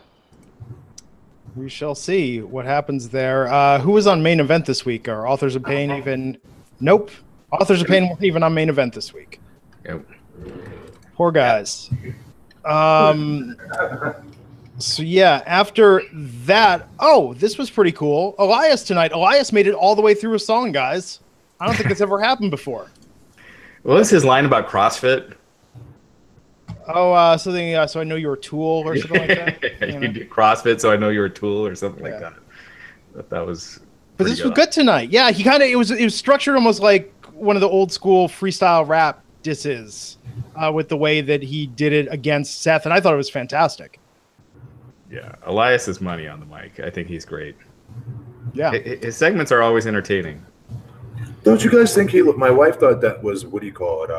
We shall see what happens there. Who was on main event this week? Are Authors of Pain even? Nope. Authors of Pain weren't even on main event this week. Yep. Poor guys. So yeah, after that, this was pretty cool. Elias tonight. Elias made it all the way through a song, guys. I don't think that's ever happened before. What was his line about CrossFit? Oh, something. So I know you're a tool or something like that. You did CrossFit, so I know you're a tool or something like that. But that was. But this was good tonight. Yeah, he kind of it was structured almost like one of the old school freestyle rap disses, with the way that he did it against Seth, and I thought it was fantastic. Yeah, Elias is money on the mic. I think he's great. Yeah, his segments are always entertaining. Don't you guys think my wife thought that was, what do you call it?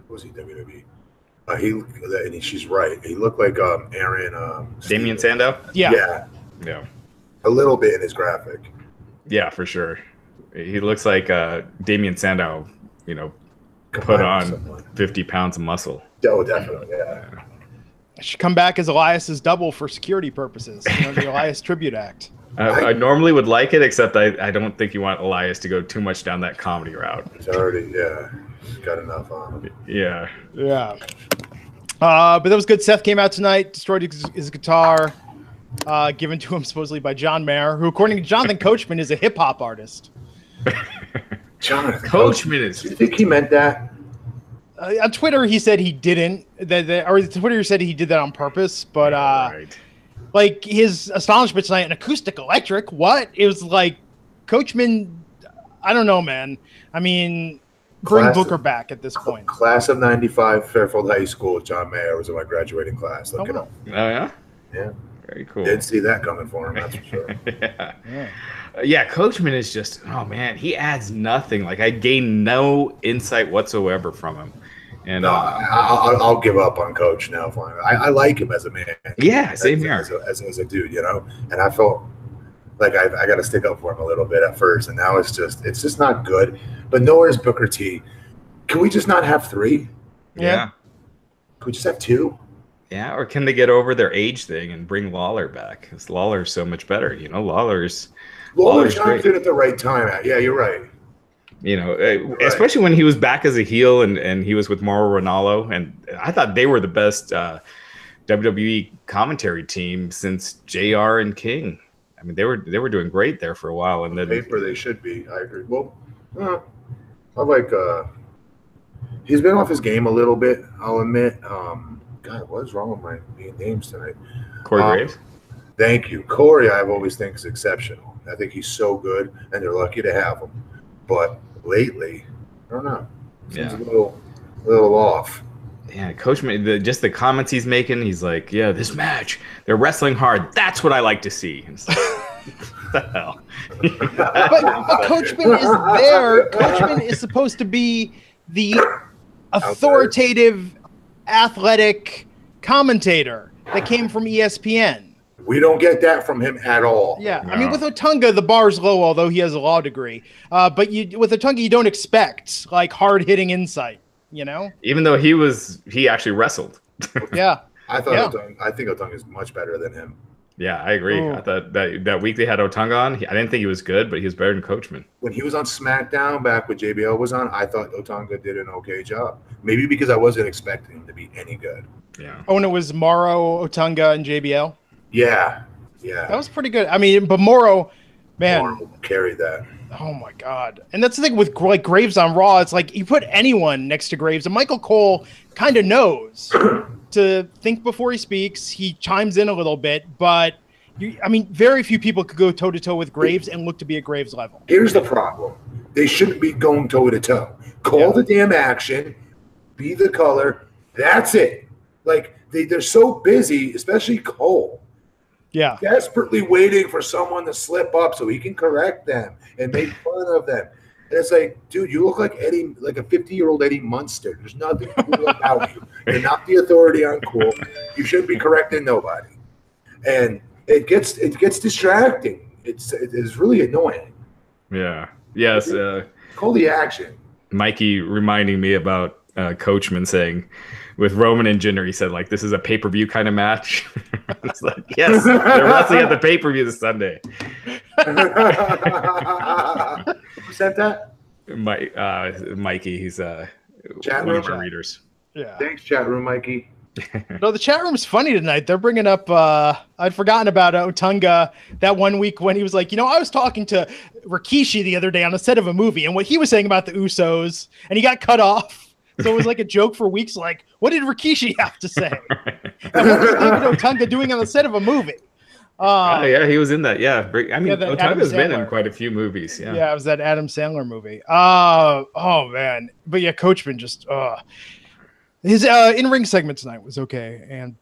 Was he WWE? She's right. He looked like Aaron. Damien Sandow? Yeah. A little bit in his graphic. Yeah, for sure. He looks like Damien Sandow, put on 50 pounds of muscle. Oh, definitely, yeah. I should come back as Elias's double for security purposes. The Elias Tribute Act. I normally would like it, except I don't think you want Elias to go too much down that comedy route. He's already, got enough on him. Yeah. But that was good. Seth came out tonight, destroyed his guitar, given to him supposedly by John Mayer, who, according to Jonathan Coachman, is a hip hop artist. Jonathan Coachman is. Do you think he meant that? On Twitter, he said he didn't. Or Twitter said he did that on purpose. But like his astonishment tonight, an acoustic electric. What? It was like Coachman. I don't know, man. I mean, bring Booker back at this point. Class of '95, Fairfield High School. John Mayer was in my graduating class. Look it up. Oh yeah. Yeah. Very cool. Didn't see that coming for him. That's for sure. Yeah, Coachman is just, oh man, he adds nothing. Like, I gain no insight whatsoever from him. And I'll give up on Coach now. Finally, I like him as a man. Yeah, same here. As a dude, And I felt like I got to stick up for him a little bit at first, and now it's just not good. But nowhere's Booker T. Can we just not have 3? Yeah. Can we just have 2? Yeah, or can they get over their age thing and bring Lawler back? Because Lawler's so much better. Lawler's jumped in at the right time. Yeah, you're right. Especially when he was back as a heel and he was with Mauro Ranallo, and I thought they were the best WWE commentary team since JR and King. I mean, they were doing great there for a while, and then paper they should be. I agree. Well, I like. He's been off his game a little bit, I'll admit. God, what is wrong with my names tonight? Corey Graves. Thank you, Corey. I've always think is exceptional. I think he's so good, and they're lucky to have him. But lately, I don't know. Seems a little off. yeah, Coachman, just the comments he's making, he's like, yeah, this match, they're wrestling hard. That's what I like to see. It's like, what the hell? but Coachman is there. Coachman is supposed to be the authoritative, athletic commentator that came from ESPN. We don't get that from him at all. Yeah, No. I mean, with Otunga, the bar's low, although he has a law degree. But with Otunga, you don't expect like hard-hitting insight, you know? Even though he actually wrestled. Yeah. I think Otunga is much better than him. Yeah, I agree. Ooh. I thought that week they had Otunga on, I didn't think he was good, but he was better than Coachman. When he was on SmackDown back when JBL was on, I thought Otunga did an okay job. Maybe because I wasn't expecting him to be any good. Yeah. Oh, and it was Morrow, Otunga, and JBL? Yeah. That was pretty good. I mean, but Morrow, man. Morrow carried that. Oh, my God. And that's the thing with like Graves on Raw. It's like you put anyone next to Graves, and Michael Cole kind of knows to think before he speaks. He chimes in a little bit, but very few people could go toe-to-toe with Graves and look to be at Graves level. Here's the problem. They shouldn't be going toe-to-toe. Call the damn action. Be the color. That's it. Like, they're so busy, especially Cole. Yeah. Desperately waiting for someone to slip up so he can correct them and make fun of them. And it's like, dude, you look like Eddie, like a 50-year-old Eddie Munster. There's nothing cool about you. You're not the authority on cool. You shouldn't be correcting nobody. And it gets distracting. It's really annoying. Yeah. Yes. Call the action. Mikey reminding me about Coachman saying with Roman and Jinder, he said, like, this is a pay-per-view kind of match. It's like, yes, they're wrestling at the pay-per-view this Sunday. Who said that? Mikey, he's Chat one room of our readers. Yeah. Thanks, chat room, Mikey. No, the chat room's funny tonight. They're bringing up, I'd forgotten about Otunga that one week when he was like, I was talking to Rikishi the other day on the set of a movie, and what he was saying about the Usos, and he got cut off. So it was like a joke for weeks, like, what did Rikishi have to say? And what was David Otunga doing on the set of a movie? Yeah, he was in that. Yeah. I mean, that Otunga's been Adam in Sandler. quite a few movies. Yeah. Yeah, it was that Adam Sandler movie. Oh, man. But yeah, Coachman just, his in-ring segment tonight was okay. And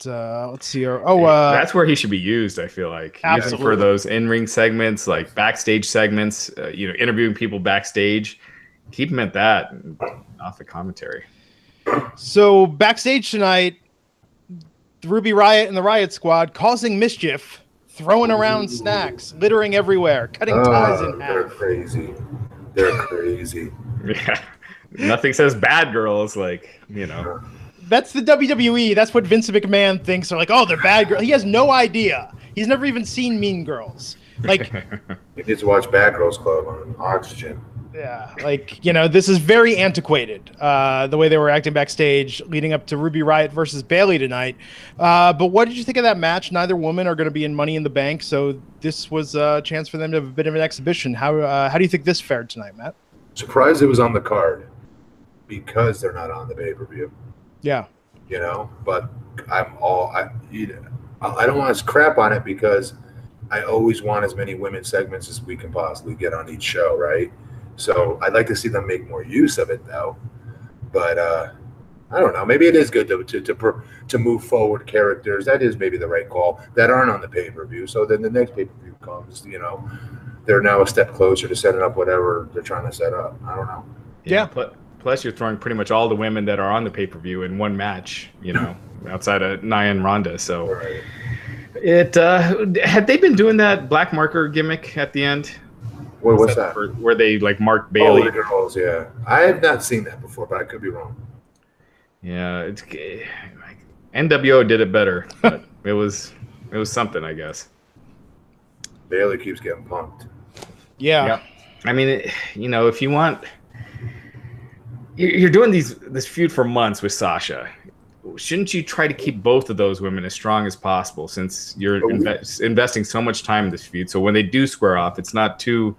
let's see. That's where he should be used, I feel like. Use him for those in-ring segments, like backstage segments, interviewing people backstage. Keep him at that, off the commentary. So backstage tonight, Ruby Riot and the Riot Squad causing mischief, throwing around snacks, littering everywhere, cutting ties in half. They're crazy. They're crazy. Yeah. Nothing says bad girls, like, That's the WWE. That's what Vince McMahon thinks. They're like, oh, they're bad girls. He has no idea. He's never even seen Mean Girls. Like, You need to watch Bad Girls Club on Oxygen. yeah, like, this is very antiquated, the way they were acting backstage leading up to Ruby Riot versus Bayley tonight. But what did you think of that match? Neither woman are going to be in Money in the Bank, so this was a chance for them to have a bit of an exhibition. How do you think this fared tonight, Matt? Surprised it was on the card because they're not on the pay-per-view. Yeah. But I don't want to crap on it because I always want as many women's segments as we can possibly get on each show, right? So I'd like to see them make more use of it, though. But I don't know. Maybe it is good to move forward characters. That is maybe the right call that aren't on the pay-per-view. So then the next pay-per-view comes, they're now a step closer to setting up whatever they're trying to set up. I don't know. Yeah. Plus, you're throwing pretty much all the women that are on the pay-per-view in one match, outside of Nia and Ronda. So Right. had they been doing that black marker gimmick at the end? What's that? Where they like marked Bayley? Oh, the girls, yeah. I have not seen that before, but I could be wrong. Yeah, it's like NWO did it better, but it was something, I guess. Bayley keeps getting punked. Yeah. I mean, if you want, you're doing this feud for months with Sasha. Shouldn't you try to keep both of those women as strong as possible since you're investing so much time in this feud? So when they do square off, it's not two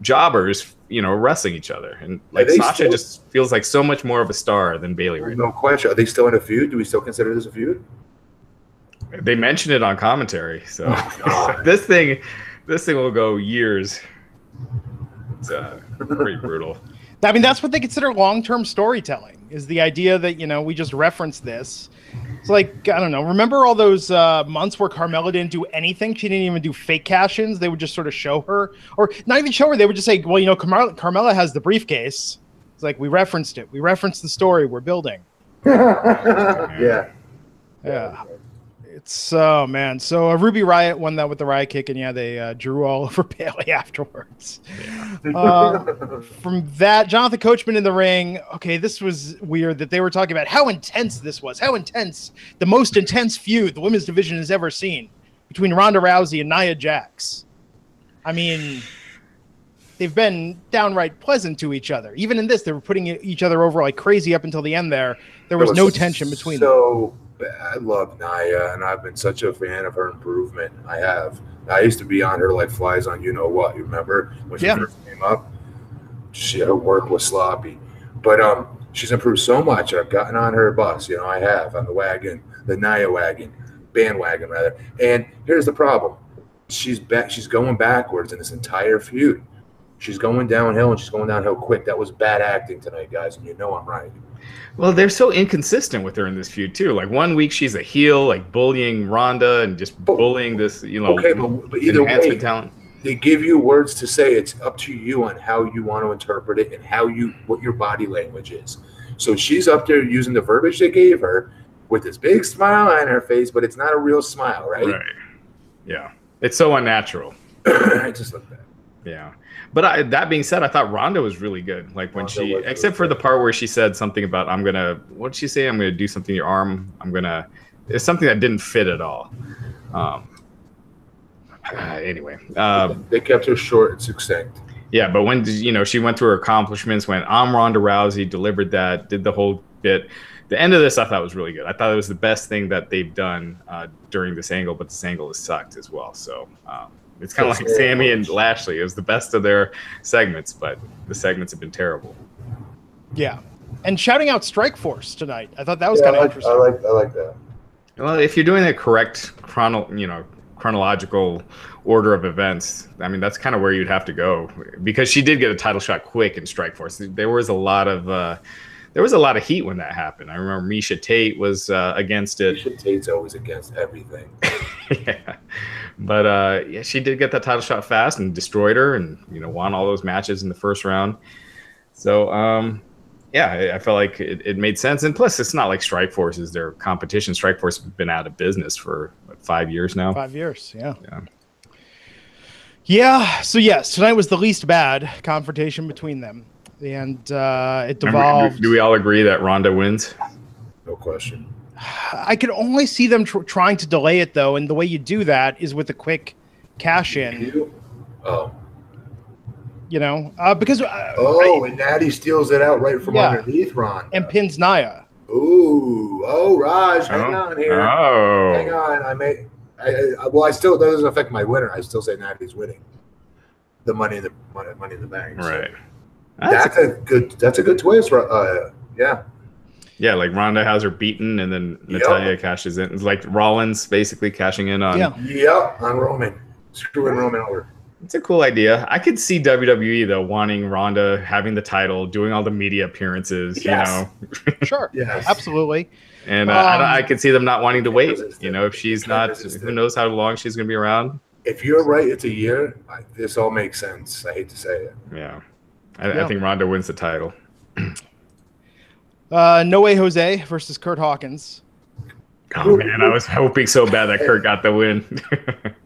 jobbers, wrestling each other. And like Sasha just feels like so much more of a star than Bayley right now. No question. Are they still in a feud? Do we still consider this a feud? They mentioned it on commentary. So this thing will go years. It's pretty brutal. I mean, that's what they consider long-term storytelling, is the idea that, you know, we just reference this. It's like, I don't know. Remember all those months where Carmella didn't do anything? She didn't even do fake cash-ins. They would just sort of show her, or not even show her. They would just say, well, you know, Carmella has the briefcase. It's like, we referenced it. We referenced the story we're building. Yeah. It's, oh man. So Ruby Riot won that with the Riot kick, and yeah, they drew all over Bayley afterwards. From that, Jonathan Coachman in the ring. Okay, this was weird that they were talking about how intense this was. How intense, the most intense feud the women's division has ever seen between Ronda Rousey and Nia Jax. I mean, they've been downright pleasant to each other. Even in this, they were putting each other over like crazy up until the end there. There was no tension between them. I love Nia, and I've been such a fan of her improvement. I have. I used to be on her like flies on you know what. You remember when she first came up? Her work was sloppy, but she's improved so much. I've gotten on her bus. You know, I have on the wagon, the Nia wagon, bandwagon rather. And here's the problem: she's going backwards in this entire feud. She's going downhill, and she's going downhill quick. That was bad acting tonight, guys, and you know I'm right. Well, they're so inconsistent with her in this feud too. Like one week she's a heel, like bullying Ronda and just bullying this, you know, but either way, talent. They give you words to say. It's up to you on how you want to interpret it and what your body language is. So she's up there using the verbiage they gave her with this big smile on her face, but it's not a real smile, right? Right. Yeah. It's so unnatural. It just looked bad. Yeah. But that being said, I thought Ronda was really good. Like when except for the part where she said something about, what did she say? I'm going to do something to your arm. It's something that didn't fit at all. Anyway. They kept her short and succinct. Yeah, but when, you know, she went through her accomplishments, went, I'm Ronda Rousey, delivered that, did the whole bit. The end of this I thought was really good. I thought it was the best thing that they've done during this angle, but this angle has sucked as well. So, it's kind of like Sammy and Lashley. It was the best of their segments, but the segments have been terrible. Yeah. And shouting out Strikeforce tonight. I thought that was kind of interesting. I like that. Well, if you're doing the correct chronological order of events, I mean, that's kind of where you'd have to go. Because she did get a title shot quick in Strikeforce. There was a lot of heat when that happened. I remember Misha Tate was against it. Misha Tate's always against everything. Yeah. But yeah, she did get that title shot fast and destroyed her, and you know, won all those matches in the first round. So yeah, I felt like it made sense. And plus, it's not like Strikeforce is their competition. Strikeforce has been out of business for 5 years now. 5 years, yeah. Yeah. So yes, tonight was the least bad confrontation between them. And it devolved. Do we all agree that Ronda wins? No question. I could only see them trying to delay it, though, and the way you do that is with a quick cash-in. Oh. You know, because... and Natty steals it out right from underneath Ronda. And pins Nia. Ooh. Oh, Raj, hang on here. Oh. Hang on. Well, I still, that doesn't affect my winner. I still say Natty's winning. The money in the bank. Right. So. That's a good twist. Yeah. Yeah, like Ronda has her beaten, and then Natalya cashes in. It's like Rollins basically cashing in on. On Roman, screwing Roman over. It's a cool idea. I could see WWE though wanting Ronda having the title, doing all the media appearances. Yes. You know, sure, yes, absolutely. And I could see them not wanting to wait. You know, if she's not, who knows how long she's going to be around. If you're right, it's a year. This all makes sense. I hate to say it. Yeah, I think Ronda wins the title. No Way Jose versus Curt Hawkins. Oh man, I was hoping so bad that Curt got the win.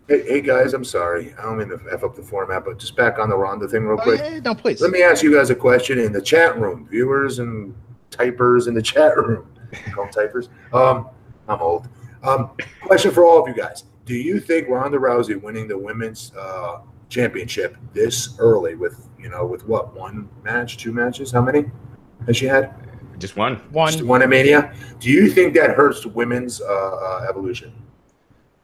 hey guys, I'm sorry. I don't mean to F up the format, but just back on the Ronda thing real quick. Yeah, no, please. Let me ask you guys a question in the chat room. Viewers and typers in the chat room. Call them typers. I'm old. Question for all of you guys. Do you think Ronda Rousey winning the women's championship this early with what, 1 match, 2 matches? How many has she had? Just one. Just one at Mania. Do you think that hurts women's evolution?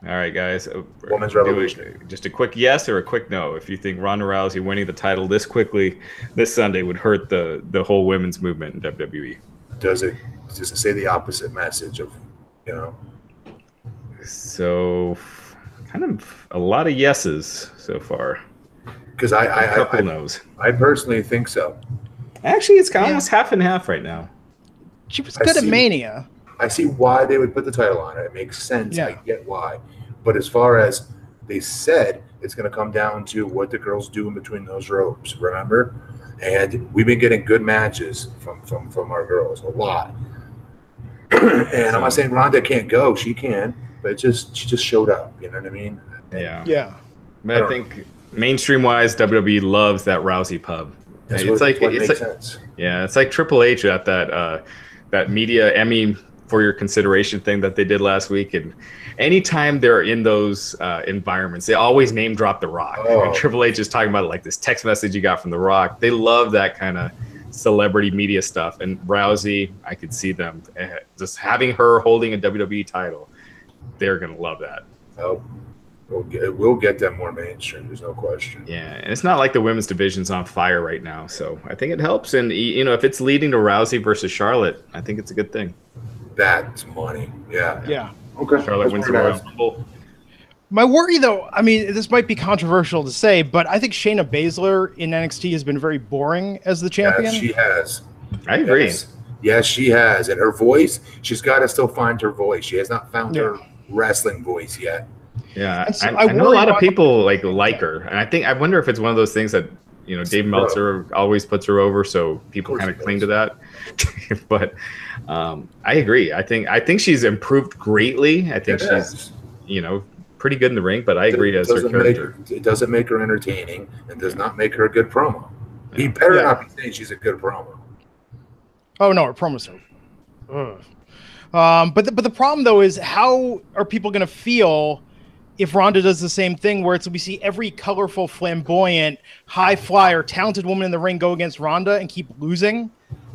All right, guys. Women's revolution. Just a quick yes or a quick no. If you think Ronda Rousey winning the title this quickly this Sunday would hurt the whole women's movement in WWE. Does it say the opposite message of, you know? So, kind of a lot of yeses so far. Because I personally think so. Actually, it's almost half and half right now. She was good at Mania. I see why they would put the title on it. It makes sense. Yeah. I get why. But as far as they said, it's going to come down to what the girls do in between those ropes, remember? And we've been getting good matches from our girls, a lot. And I'm not saying Ronda can't go. She can. But she just showed up. You know what I mean? Yeah. Yeah. But I think mainstream-wise, WWE loves that Rousey pub. It's like sense. Yeah, it's like Triple H at that media Emmy for your consideration thing that they did last week. And anytime they're in those environments, they always name drop The Rock. And Triple H is talking about like this text message you got from The Rock. They love that kind of celebrity media stuff. And Rousey, I could see them just having her holding a WWE title. They're gonna love that. Oh. We'll get them more mainstream. There's no question. Yeah, and it's not like the women's division's on fire right now, so I think it helps. And you know, if it's leading to Rousey versus Charlotte, I think it's a good thing. That's money. Yeah. Yeah. Okay. Charlotte wins the Royal Rumble. My worry, though, I mean, this might be controversial to say, but I think Shayna Baszler in NXT has been very boring as the champion. Yes, she has. I agree. Yes, she has. And her voice, she's got to still find her voice. She has not found her wrestling voice yet. Yeah, so I know a lot of people like her, and I wonder if it's one of those things that Dave Meltzer always puts her over, so people kind of cling to that. But I agree. I think she's improved greatly. I think she's pretty good in the ring, but I agree as her character. It doesn't make her entertaining, and does not make her a good promo. He better not be saying she's a good promo. Oh no, her promos are. But the problem though is, how are people going to feel if Ronda does the same thing, where we see every colorful, flamboyant, high flyer, talented woman in the ring go against Ronda and keep losing?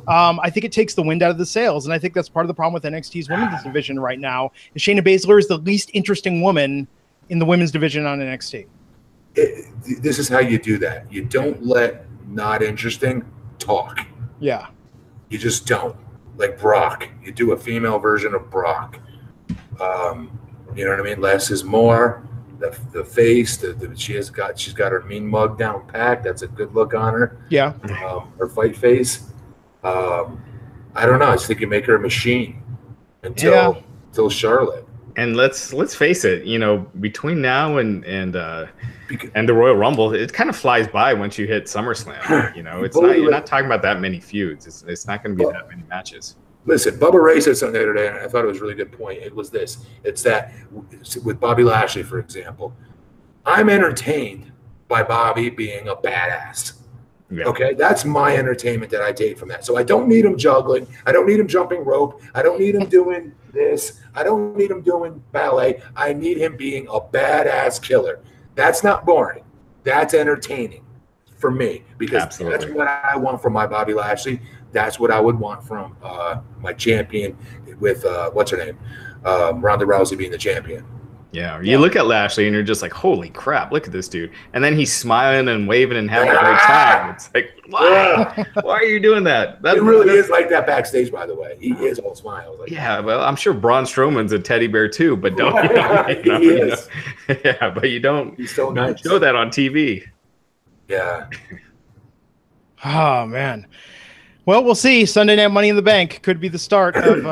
I think it takes the wind out of the sails, and I think that's part of the problem with NXT's women's division right now. Is Shayna Baszler is the least interesting woman in the women's division on NXT. This is how you do that. You don't let not interesting talk. Yeah. You just don't. Like Brock. You do a female version of Brock. You know what I mean? Less is more. The face, she's got her mean mug down packed. That's a good look on her. Yeah. Her fight face. I don't know. I just think you make her a machine until Charlotte. And let's face it. Between now and the Royal Rumble, it kind of flies by once you hit SummerSlam. You're not talking about that many feuds. It's not going to be that many matches. Listen, Bubba Ray said something the other day, and I thought it was a really good point. It was this. It's that with Bobby Lashley, for example, I'm entertained by Bobby being a badass. Yeah. Okay? That's my entertainment that I take from that. So I don't need him juggling. I don't need him jumping rope. I don't need him doing this. I don't need him doing ballet. I need him being a badass killer. That's not boring. That's entertaining for me, because that's what I want from my Bobby Lashley. That's what I would want from my champion with, what's her name? Ronda Rousey being the champion. Yeah, you look at Lashley and you're just like, holy crap, look at this dude. And then he's smiling and waving and having a great time. It's like, why? Why are you doing that? It really is like that backstage, by the way. He is all smiles. Like well, I'm sure Braun Strowman's a teddy bear too, but don't. He is. Yeah, but you don't. He's so nice. Show that on TV. Yeah. Oh, man. Well, we'll see. Sunday Night Money in the Bank could be the start of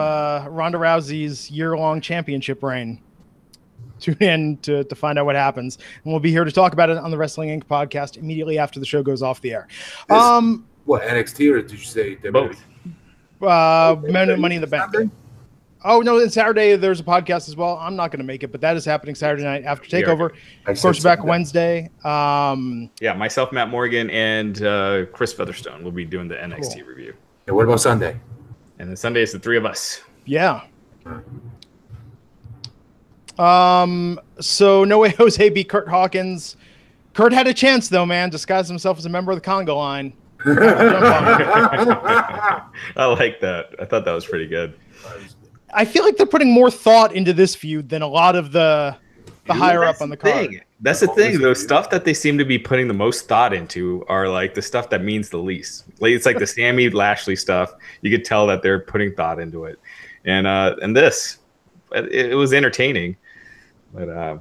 Ronda Rousey's year-long championship reign. Tune in to find out what happens. And we'll be here to talk about it on the Wrestling Inc. podcast immediately after the show goes off the air. What, NXT, or did you say both? Money in the Bank. Oh, no, and Saturday there's a podcast as well. I'm not going to make it, but that is happening Saturday night after TakeOver. Of course, back Wednesday. Myself, Matt Morgan, and Chris Featherstone will be doing the NXT review. And what about Sunday? And then Sunday is the three of us. Yeah. So No Way Jose beat Curt Hawkins. Curt had a chance, though, man. Disguised himself as a member of the Congo line. I like that. I thought that was pretty good. I feel like they're putting more thought into this feud than a lot of the higher up on the card. That's the thing. Those stuff that they seem to be putting the most thought into are like the stuff that means the least. It's like the Sammy Lashley stuff. You could tell that they're putting thought into it. And this, it was entertaining. But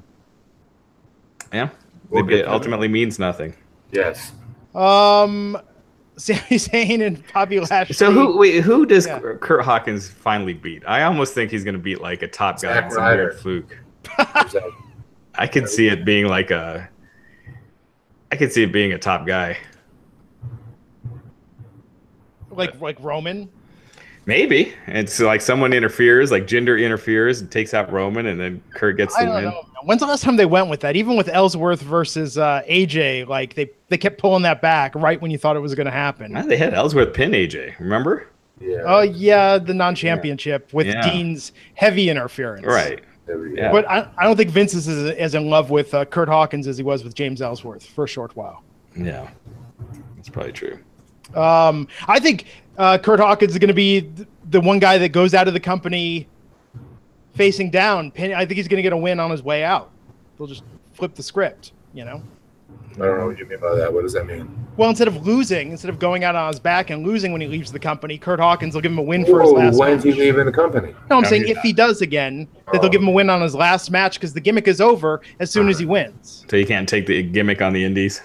it ultimately means nothing. Yes. Sami Zayn and Bobby Lashley. So who does Curt Hawkins finally beat? I almost think he's going to beat like a top guy in some weird fluke. I could see it being like a. I could see it being a top guy. Like Roman. Maybe it's like someone interferes, like Jinder interferes and takes out Roman, and then Kurt gets the win. When's the last time they went with that? Even with Ellsworth versus AJ, like they kept pulling that back right when you thought it was going to happen. They had Ellsworth pin AJ, remember? Yeah. Oh yeah, the non-championship with Dean's heavy interference. Right. Yeah. But I don't think Vince is as in love with Curt Hawkins as he was with James Ellsworth for a short while. Yeah, that's probably true. I think Curt Hawkins is going to be the one guy that goes out of the company facing down. I think he's going to get a win on his way out. They'll just flip the script, you know? I don't know what you mean by that. What does that mean? Well, instead of going out on his back and losing when he leaves the company, Curt Hawkins will give him a win for his last match. When's he leaving the company? No, I'm saying if he does again, that they'll give him a win on his last match because the gimmick is over as soon as he wins. So you can't take the gimmick on the indies?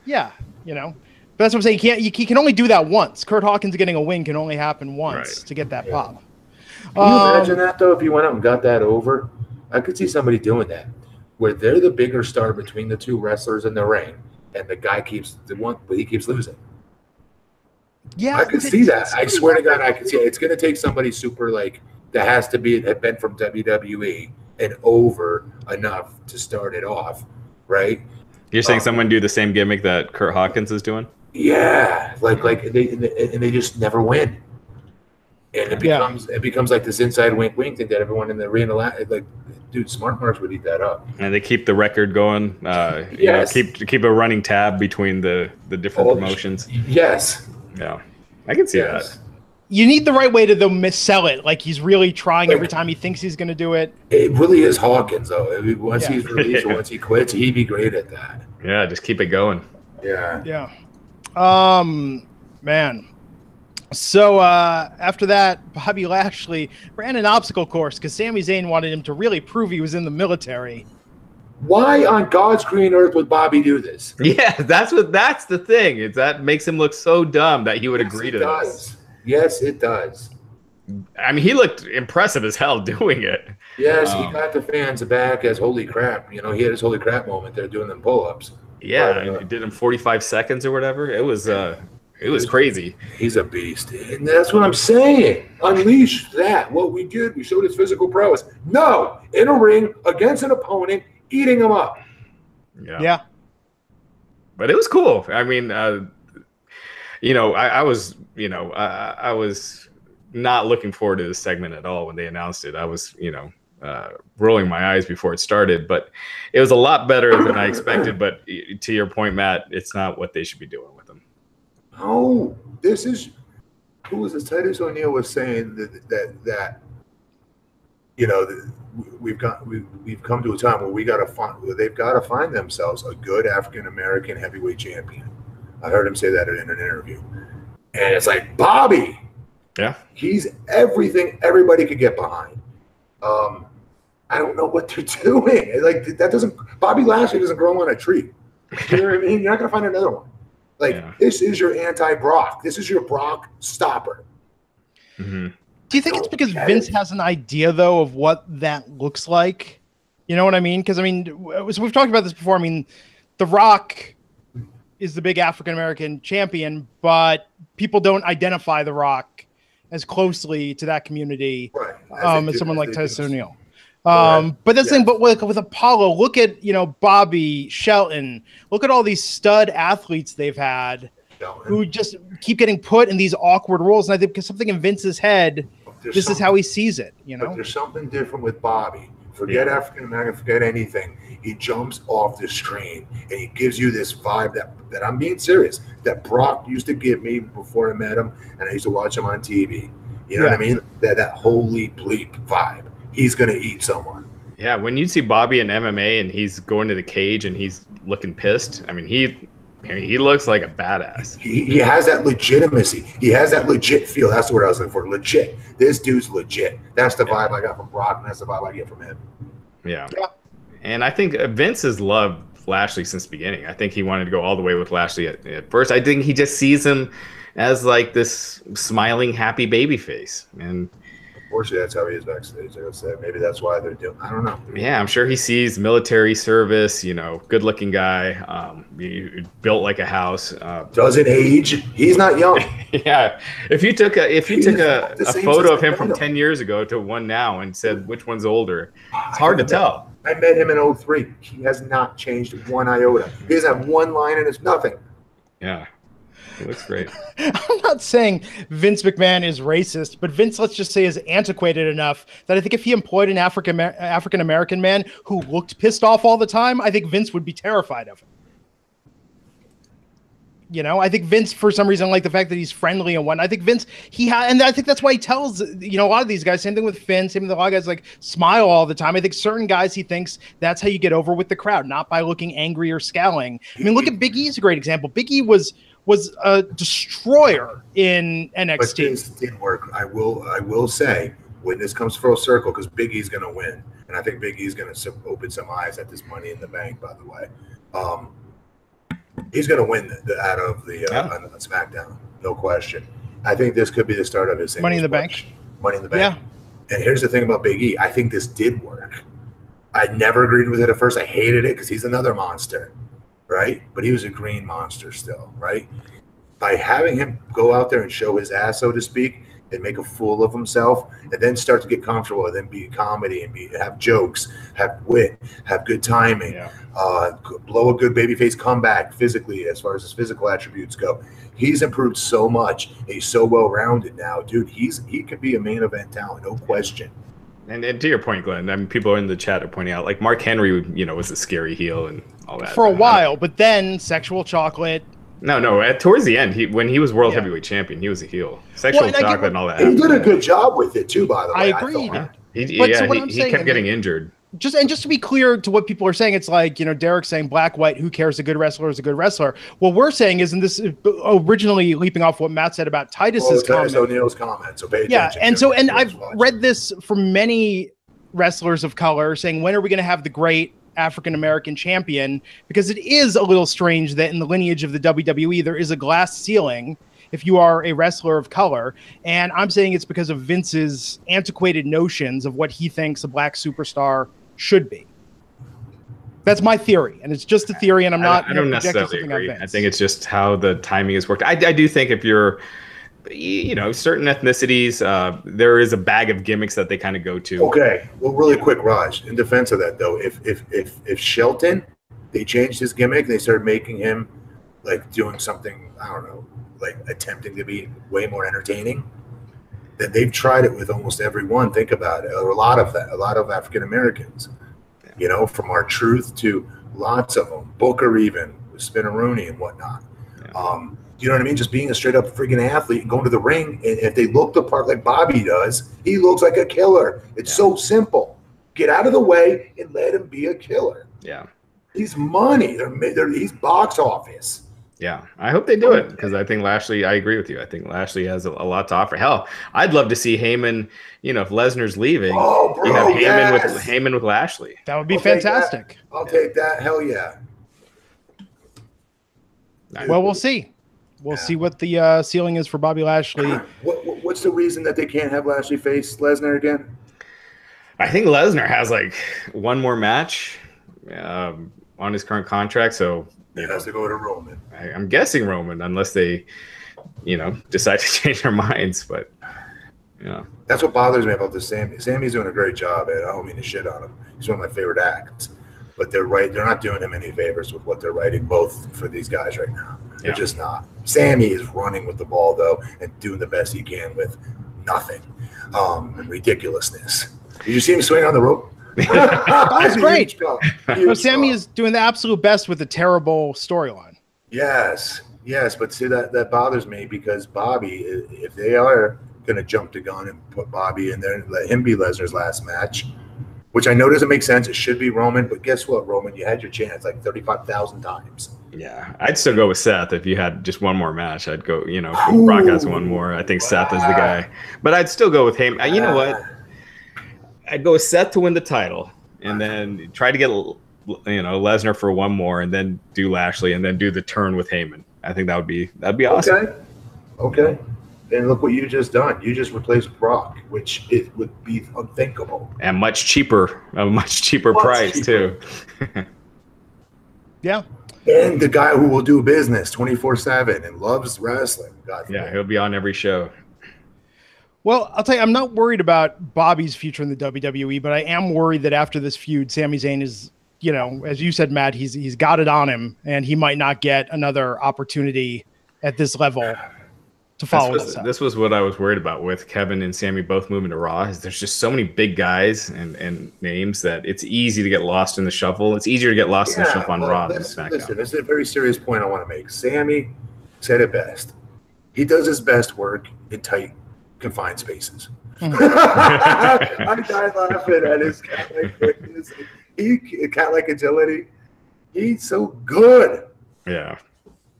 Yeah, you know? But that's what I'm saying. He can only do that once. Curt Hawkins getting a win can only happen once to get that pop. Can you imagine that, though, if you went out and got that over? I could see somebody doing that, where they're the bigger star between the two wrestlers in the ring, and the guy keeps but he keeps losing. Yeah, I could see that. I swear to God, I could see it. It's going to take somebody super that has to have been from WWE and over enough to start it off, right? You're saying someone do the same gimmick that Curt Hawkins is doing? Yeah, like they just never win, and it becomes like this inside wink thing that everyone in the arena like, dude, Smart Marks would eat that up. And they keep the record going. Keep a running tab between the different promotions. Yes. Yeah, I can see that. You need the right way to missell it. Like he's really trying every time he thinks he's going to do it. It really is Hawkins, though. Once he's released or once he quits, he'd be great at that. Yeah, just keep it going. Yeah. Yeah. Man. So after that, Bobby Lashley ran an obstacle course because Sami Zayn wanted him to really prove he was in the military. Why on God's green earth would Bobby do this? Yeah, that's the thing. That makes him look so dumb that he would agree to this. Yes, it does. I mean, he looked impressive as hell doing it. Yes, he got the fans back as holy crap. You know, he had his holy crap moment there doing them pull-ups. Yeah, he did in 45 seconds or whatever. It was crazy. He's a beast. And that's what I'm saying. Unleash that. What we did, we showed his physical prowess. No, in a ring against an opponent, eating him up. Yeah. But it was cool. I mean, I was not looking forward to this segment at all when they announced it. I was, rolling my eyes before it started, but it was a lot better than I expected. But to your point, Matt, it's not what they should be doing with them. Oh, who was this? Titus O'Neil was saying that we've come to a time where they've got to find themselves a good African American heavyweight champion. I heard him say that in an interview, and it's like Bobby. Yeah, he's everything everybody could get behind. I don't know what they're doing. Like Bobby Lashley doesn't grow on a tree. You know what I mean? You're not gonna find another one. This is your anti-Brock. This is your Brock stopper. Mm-hmm. Do you think it's because Vince has an idea, though, of what that looks like? You know what I mean? Because, so we've talked about this before. I mean, The Rock is the big African-American champion, but people don't identify The Rock as closely to that community as someone like Titus O'Neil. But that's the thing, but with Apollo, look at, Bobby, Shelton, look at all these stud athletes they've had who just keep getting put in these awkward roles. And I think because something in Vince's head, this is how he sees it, But there's something different with Bobby. Forget African American, forget anything. He jumps off the screen and he gives you this vibe that I'm being serious, that Brock used to give me before I met him, and I used to watch him on TV. You know what I mean? That holy bleep vibe. He's going to eat someone. Yeah, when you see Bobby in MMA and he's going to the cage and he's looking pissed, I mean, he looks like a badass. He has that legitimacy. He has that legit feel. That's the word I was looking for. Legit. This dude's legit. That's the vibe I got from Brock, and that's the vibe I get from him. Yeah. And I think Vince has loved Lashley since the beginning. I think he wanted to go all the way with Lashley at first. I think he just sees him as like this smiling, happy baby face. And unfortunately, that's how he is backstage. Like I said, maybe that's why they're doing. I don't know. Yeah, I'm sure he sees military service. Good-looking guy, built like a house. Doesn't age. He's not young. Yeah, if you took a photo of him from 10 years ago to one now and said which one's older, it's hard to tell. I met him in 2003. He has not changed one iota. He doesn't have one line and it's nothing. Yeah. It looks great. I'm not saying Vince McMahon is racist, but Vince, let's just say, is antiquated enough that I think if he employed an African-American man who looked pissed off all the time, I think Vince would be terrified of him. I think Vince, for some reason, like the fact that he's friendly and whatnot, I think Vince, and I think that's why he tells, a lot of these guys, same thing with Finn, same thing with a lot of guys, like, smile all the time. I think certain guys, he thinks that's how you get over with the crowd, not by looking angry or scowling. I mean, look at Big E's a great example. Big E was a destroyer in NXT. But things did work. I will say, when this comes full circle, because Big E's going to win, and I think Big E's going to open some eyes at this Money in the Bank, by the way. He's going to win out of the on SmackDown, no question. I think this could be the start of his Money in the Bank. Money in the Bank. Yeah. And here's the thing about Big E. I think this did work. I never agreed with it at first. I hated it because he's another monster. Right? But he was a green monster still, right? By having him go out there and show his ass, so to speak, and make a fool of himself, and then start to get comfortable, and then be comedy and have jokes, have wit, have good timing, blow a good babyface comeback physically as far as his physical attributes go. He's improved so much. He's so well-rounded now, dude. He could be a main event talent, no question. And to your point, Glenn, I mean, people in the chat are pointing out, like, Mark Henry, was a scary heel and all that. For a while, but then Sexual Chocolate. No. Towards the end, when he was World Heavyweight Champion, he was a heel. Sexual Chocolate and all that. He did a good job with it, too, by the way. I agree. He kept getting injured. Just to be clear to what people are saying, it's like, Derek's saying black, white, who cares? A good wrestler is a good wrestler. What we're saying is, and this is originally leaping off what Matt said about Titus's comment. O'Neill's comment. So pay attention. And I've read this from many wrestlers of color saying, when are we going to have the great African-American champion? Because it is a little strange that in the lineage of the WWE, there is a glass ceiling if you are a wrestler of color. And I'm saying it's because of Vince's antiquated notions of what he thinks a black superstar should be. That's my theory, and it's just a theory, and I'm not. I don't necessarily agree. I think it's just how the timing has worked. I do think if you're, certain ethnicities, there is a bag of gimmicks that they kind of go to. Okay, well, really quick, Raj. In defense of that, though, if Shelton, they changed his gimmick, they started making him like doing something, I don't know, like attempting to be way more entertaining. That they've tried it with almost everyone. Think about it, or a lot of African Americans. From R-Truth to lots of them, Booker even, Spinaroonie and whatnot. Yeah. You know what I mean? Just being a straight up freaking athlete and going to the ring. And if they look the part like Bobby does, he looks like a killer. It's so simple. Get out of the way and let him be a killer. Yeah. He's money. He's box office. Yeah, I hope they do it because I think Lashley, I agree with you. I think Lashley has a lot to offer. Hell, I'd love to see Heyman, if Lesnar's leaving, you have Heyman with Lashley. That would be fantastic. I'll take that. Hell yeah. Well, we'll see. We'll see what the ceiling is for Bobby Lashley. What's the reason that they can't have Lashley face Lesnar again? I think Lesnar has like one more match on his current contract, so it has to go to Roman. I'm guessing Roman, unless they, decide to change their minds. But, that's what bothers me about this Sammy. Sammy's doing a great job, and I don't mean to shit on him. He's one of my favorite acts. But they're not doing him any favors with what they're writing, both for these guys right now. They're just not. Sammy is running with the ball, though, and doing the best he can with nothing and ridiculousness. Did you see him swing on the rope? That's great. Sammy is doing the absolute best with a terrible storyline. Yes, but see that bothers me because Bobby, if they are going to jump the gun and put Bobby in there and let him be Lesnar's last match, which I know doesn't make sense. It should be Roman, but guess what, Roman? You had your chance like 35,000 times. Yeah, I'd still go with Seth if you had just one more match. I'd go, if Brock has one more. I think Seth is the guy, but I'd still go with him. You know what? I'd go with Seth to win the title, and then try to get Lesnar for one more, and then do Lashley, and then do the turn with Heyman. I think that'd be awesome. Okay. And look what you just done. You just replaced Brock, which it would be unthinkable. And much cheaper price too. Yeah. And the guy who will do business 24/7 and loves wrestling. God yeah, he'll be on every show. Well, I'll tell you, I'm not worried about Bobby's future in the WWE, but I am worried that after this feud, Sami Zayn is, as you said, Matt, he's got it on him, and he might not get another opportunity at this level to follow this was what I was worried about with Kevin and Sami both moving to Raw. Is there's just so many big guys and names that it's easy to get lost in the shuffle. It's easier to get lost in the shuffle on Raw than SmackDown. Listen, this is a very serious point I want to make. Sami said it best. He does his best work in tight, confined spaces. I died laughing at his cat-like quickness. Cat-like agility. He's so good. Yeah.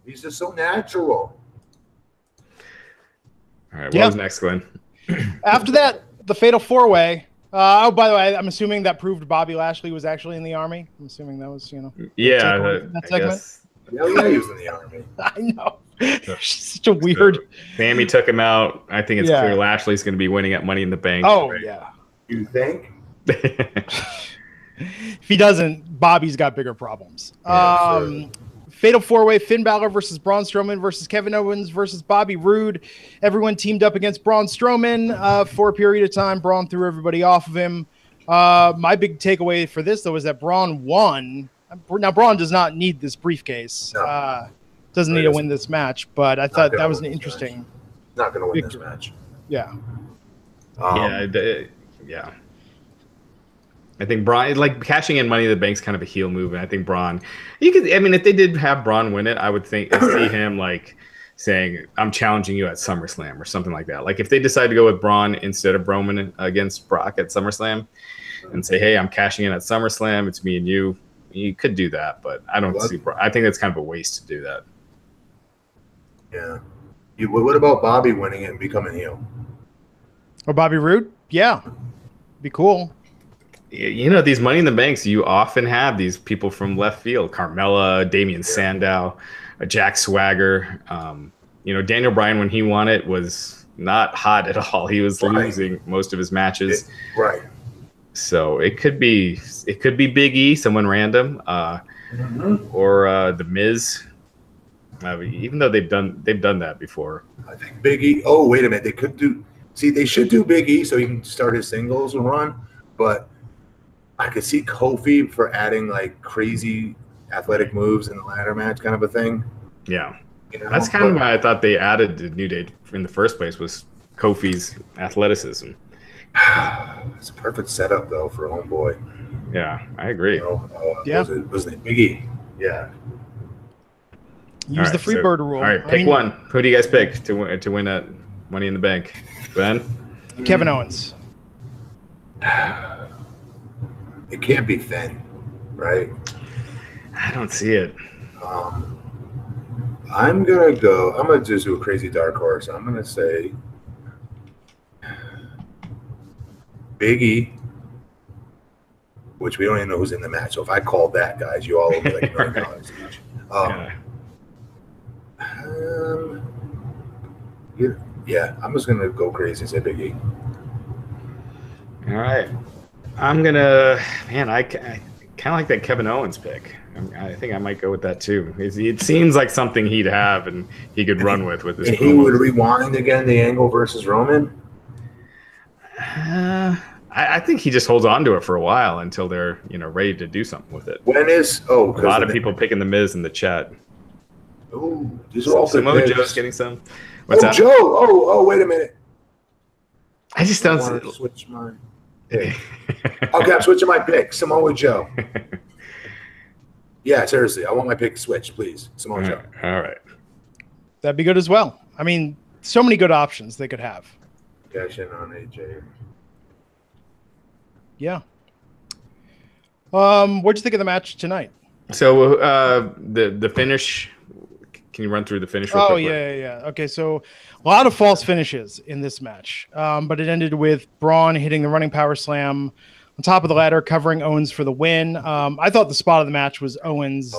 He's just so natural. All right, what was next, Glenn? After that, the Fatal 4-Way. By the way, I'm assuming that proved Bobby Lashley was actually in the Army. I'm assuming that was, yeah, that segment. Yeah, he was in the Army. I know. Such a weird. Sammy took him out. I think it's clear Lashley's going to be winning at Money in the Bank. Oh, right? Yeah. You think? If he doesn't, Bobby's got bigger problems. Yeah, sure. Fatal 4-Way, Finn Balor versus Braun Strowman versus Kevin Owens versus Bobby Roode. Everyone teamed up against Braun Strowman for a period of time. Braun threw everybody off of him. My big takeaway for this, though, is that Braun won. Now, Braun does not need this briefcase. No. Doesn't need to win this match, but I thought that was an interesting. Not going to win this match. Yeah. Yeah. I think Braun, like cashing in Money in the Bank's kind of a heel move, and I think Braun, if they did have Braun win it, I would see him like saying, "I'm challenging you at SummerSlam" or something like that. Like if they decide to go with Braun instead of Roman against Brock at SummerSlam, and say, "Hey, I'm cashing in at SummerSlam. It's me and you." You could do that, but I don't see. I think that's kind of a waste to do that. Yeah. What about Bobby winning it and becoming heel? Or Bobby Roode? Yeah, be cool. These Money in the Banks, you often have these people from left field: Carmella, Damian Sandow, Jack Swagger. Daniel Bryan, when he won it, was not hot at all. He was losing most of his matches. Right. So it could be Big E, someone random, or The Miz. Even though they've done that before. I think Big E. Oh, wait a minute. They could do. See, they should do Big E so he can start his singles and run. But I could see Kofi for adding like crazy athletic moves in the ladder match, kind of a thing. Yeah, that's kind of why I thought they added the New Day in the first place, was Kofi's athleticism. It's a perfect setup though for homeboy. Yeah, I agree. Was it Big E? Yeah. Use the Freebird rule. All right, pick one. Who do you guys pick to win that Money in the Bank? Ben? Kevin Owens. It can't be Finn, right? I don't see it. I'm gonna just do a crazy dark horse. I'm gonna say Big E, which we don't even know who's in the match. So if I called that, guys, you all will be like, I'm just gonna go crazy and say Big E. All right, I'm gonna. Man, I kind of like that Kevin Owens pick. I think I might go with that too. It seems like something he'd have and he could run with this. And he would rewind again the angle versus Roman. I think he just holds on to it for a while until they're ready to do something with it. A lot of people picking the Miz in the chat. Oh, these are all Samoa Joe's getting some. What's that? Joe. Oh, wait a minute. I just don't switch my pick. Okay, I'm switching my pick. Samoa Joe. Yeah, seriously, I want my pick switched, please. Samoa Joe. All right. That'd be good as well. I mean, so many good options they could have. Cash in on AJ. Yeah. What'd you think of the match tonight? So the finish. Can you run through the finish? Real quick? Yeah. Okay, so a lot of false finishes in this match, but it ended with Braun hitting the running power slam, on top of the ladder, covering Owens for the win. I thought the spot of the match was Owens.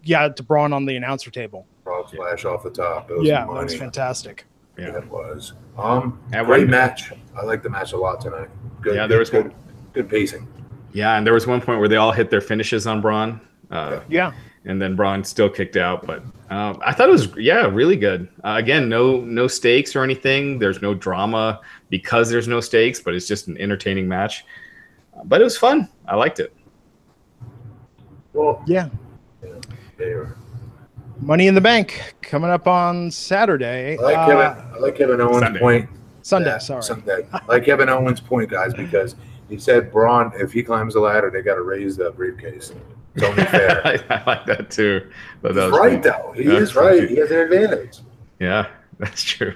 To Braun on the announcer table. Frog splash off the top. That was fantastic. Yeah, it was. Great match. I like the match a lot tonight. Good. Yeah, there was good pacing. Yeah, and there was one point where they all hit their finishes on Braun. And then Braun still kicked out, but I thought it was really good. Again, no stakes or anything. There's no drama because there's no stakes, but it's just an entertaining match. But it was fun. I liked it. Well, yeah. Money in the Bank coming up on Saturday. I like Kevin Owens' point. Sunday. I like Kevin Owens' point, guys, because he said Braun, if he climbs the ladder, they got to raise the briefcase. It's only fair. I like that too. He's right, though. He is right. He has an advantage. Yeah, that's true.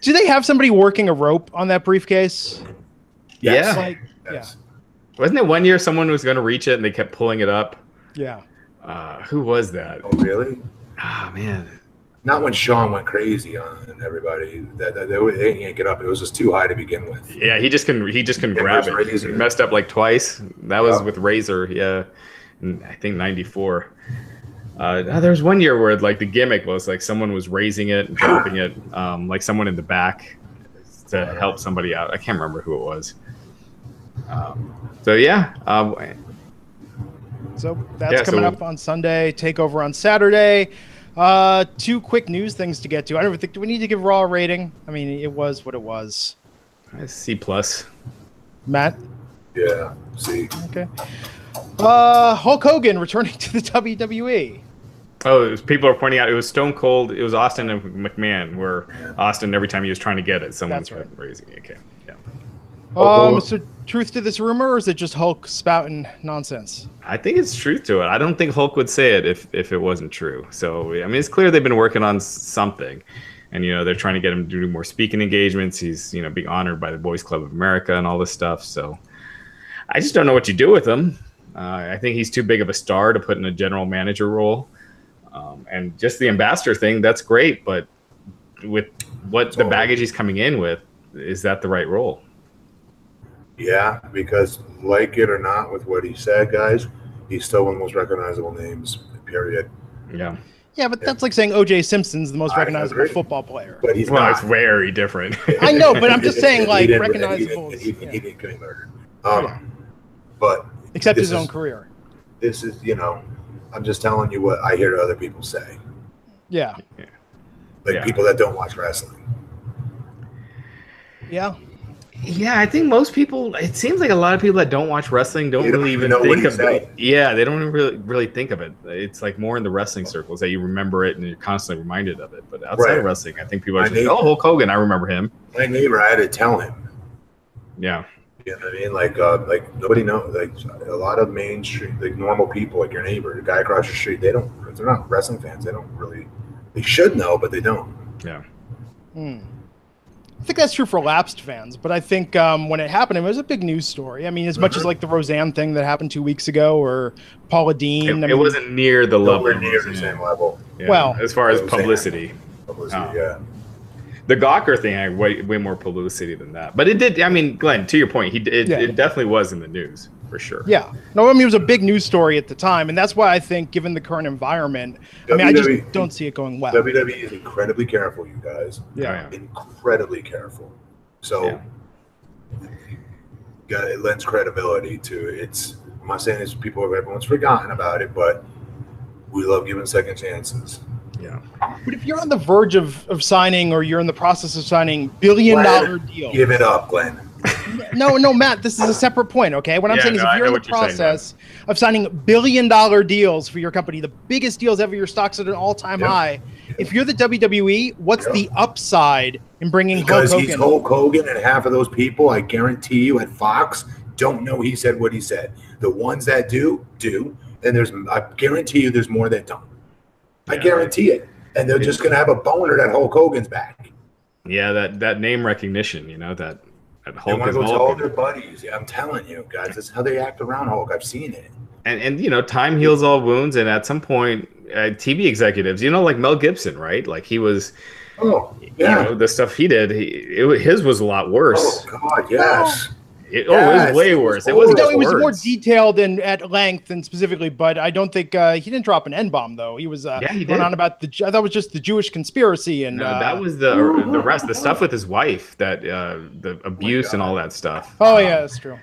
Do they have somebody working a rope on that briefcase? Yes. Yes. Wasn't it one year someone was going to reach it and they kept pulling it up? Yeah. Who was that? Oh, really? Oh, man. Not when Sean went crazy on everybody. They can't get up. It was just too high to begin with. Yeah, he just couldn't grab it. He messed up like twice. That was with Razor. Yeah. I think 94. There was one year where like the gimmick was like someone was raising it and dropping it, like someone in the back to help somebody out. I can't remember who it was. So that's coming up on Sunday. Takeover on Saturday. Two quick news things to get to. I don't think. Do we need to give Raw a rating? I mean, it was what it was. C+. Matt. Yeah. C. Okay. Hulk Hogan returning to the WWE. Oh, people are pointing out it was Stone Cold. It was Austin and McMahon, where Austin, every time he was trying to get it, someone's raising it. Okay. Yeah. So truth to this rumor, or is it just Hulk spouting nonsense? I think it's truth to it. I don't think Hulk would say it if it wasn't true. So, I mean, it's clear they've been working on something. And, they're trying to get him to do more speaking engagements. He's, being honored by the Boys Club of America and all this stuff. So I just don't know what you do with him. I think he's too big of a star to put in a general manager role. And just the ambassador thing, that's great. But with the baggage he's coming in with, is that the right role? Yeah, because like it or not with what he said, guys, he's still one of the most recognizable names, period. Yeah. Yeah, but that's like saying O.J. Simpson's the most recognizable football player. But he's not. It's very different. I know, but I'm just saying, like, recognizable. He didn't commit murder. But except his own career. This is, I'm just telling you what I hear other people say. Yeah. People that don't watch wrestling. Yeah. Yeah, I think most people. It seems like a lot of people that don't watch wrestling don't really even think of it. Yeah, they don't really think of it. It's like more in the wrestling circles that you remember it and you're constantly reminded of it. But outside of wrestling, I think people are just, Hulk Hogan, I remember him. My neighbor, I had to tell him. Yeah. You know what I mean? Like nobody knows. Like a lot of mainstream, like normal people, like your neighbor, the guy across the street, they're not wrestling fans. They should know, but they don't. Yeah. I think that's true for lapsed fans, but I think when it happened, it was a big news story. I mean, as much as like the Roseanne thing that happened 2 weeks ago, or Paula Dean. It wasn't near the level. Near the same level. Yeah. Well, as far as publicity. Yeah. The Gawker thing had way more publicity than that, but it did. I mean, Glenn, to your point, it definitely was in the news for sure. Yeah, no, I mean it was a big news story at the time, and that's why I think, given the current environment, I just don't see it going well. WWE is incredibly careful, you guys. Yeah, incredibly careful. So it lends credibility to it. I'm not saying everyone's forgotten about it, but we love giving second chances. Yeah. But if you're on the verge of signing, or you're in the process of signing billion-dollar deals, give it up, Glenn. No, Matt, this is a separate point, okay? What I'm saying is, if you're in the process of signing billion-dollar deals for your company, the biggest deals ever, your stock's at an all-time high. If you're the WWE, what's the upside in bringing Hulk Hogan? Because he's Hulk Hogan, and half of those people, I guarantee you, at Fox, don't know he said what he said. The ones that do, and I guarantee you there's more that don't. I guarantee it. And they're just going to have a boner that Hulk Hogan's back. Yeah, that name recognition, that Hulk is Hulk. They want to go Hulk. to all their buddies. Yeah, I'm telling you, guys, that's how they act around Hulk. I've seen it. And time heals all wounds. And at some point, TV executives, like Mel Gibson, right? Like he was, the stuff he did, his was a lot worse. Oh, God, yes. It was way worse. It was more detailed and at length and specifically, but I don't think he didn't drop an N-bomb though. He was going on about I thought it was just the Jewish conspiracy and no, that was the rest, the stuff with his wife, that the abuse and all that stuff. Oh yeah, that's true.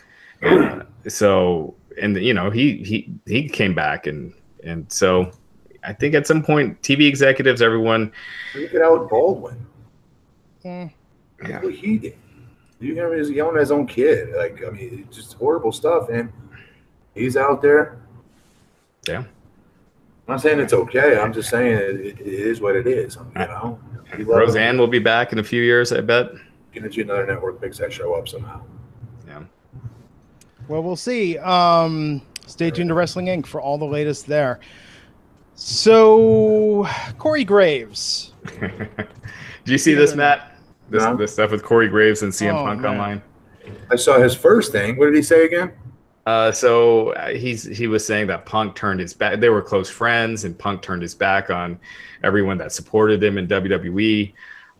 So, and you know, he came back and so I think at some point TV executives, everyone, look at Alec Baldwin. Yeah. What he did. You know, he's yelling at his own kid. Like, I mean, it's just horrible stuff. And he's out there. Yeah. I'm not saying it's okay. I'm just saying it is what it is. You know, Roseanne will be back in a few years, I bet. Get you another network makes that show up somehow. Yeah. Well, we'll see. Stay tuned to Wrestling Inc. for all the latest there. So, Corey Graves. Do you see this, Matt? This stuff with Corey Graves and CM Punk online. I saw his first thing. What did he say again? So he was saying that Punk turned his back. They were close friends, and Punk turned his back on everyone that supported him in WWE.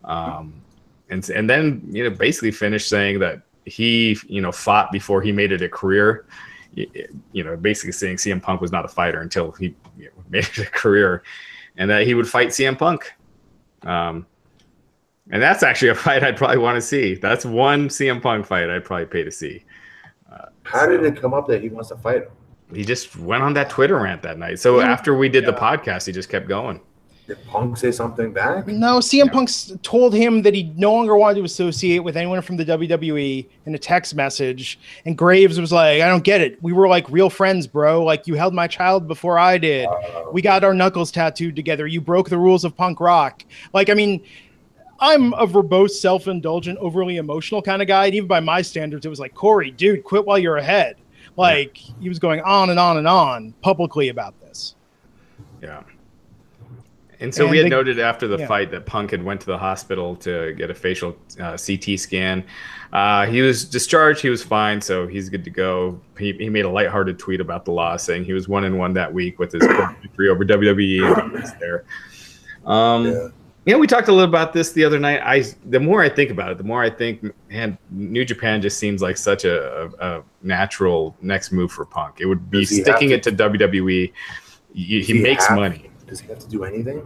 And then, you know, basically finished saying that he, you know, fought before he made it a career. You know, basically saying CM Punk was not a fighter until he made it a career, and that he would fight CM Punk. And that's actually a fight I'd probably want to see. That's one CM Punk fight I'd probably pay to see. How did it come up that he wants to fight him? He just went on that Twitter rant that night. So after we did the podcast, he just kept going. Did Punk say something back? No, CM Punk told him that he no longer wanted to associate with anyone from the WWE in a text message. And Graves was like, I don't get it. We were like real friends, bro. Like, you held my child before I did. We got our knuckles tattooed together. You broke the rules of punk rock. Like, I mean, I'm a verbose, self-indulgent, overly emotional kind of guy. And even by my standards, it was like, Corey, dude, quit while you're ahead. Like, he was going on and on and on publicly about this. Yeah. And so we had noted after the fight that Punk had went to the hospital to get a facial CT scan. He was discharged. He was fine, so he's good to go. He made a lighthearted tweet about the loss, saying he was 1-1 that week with his victory over WWE. And he was there. Yeah, we talked a little about this the other night. The more I think about it, the more I think, man, New Japan just seems like such a natural next move for Punk. It would be sticking it to WWE. He makes money. Does he have to do anything?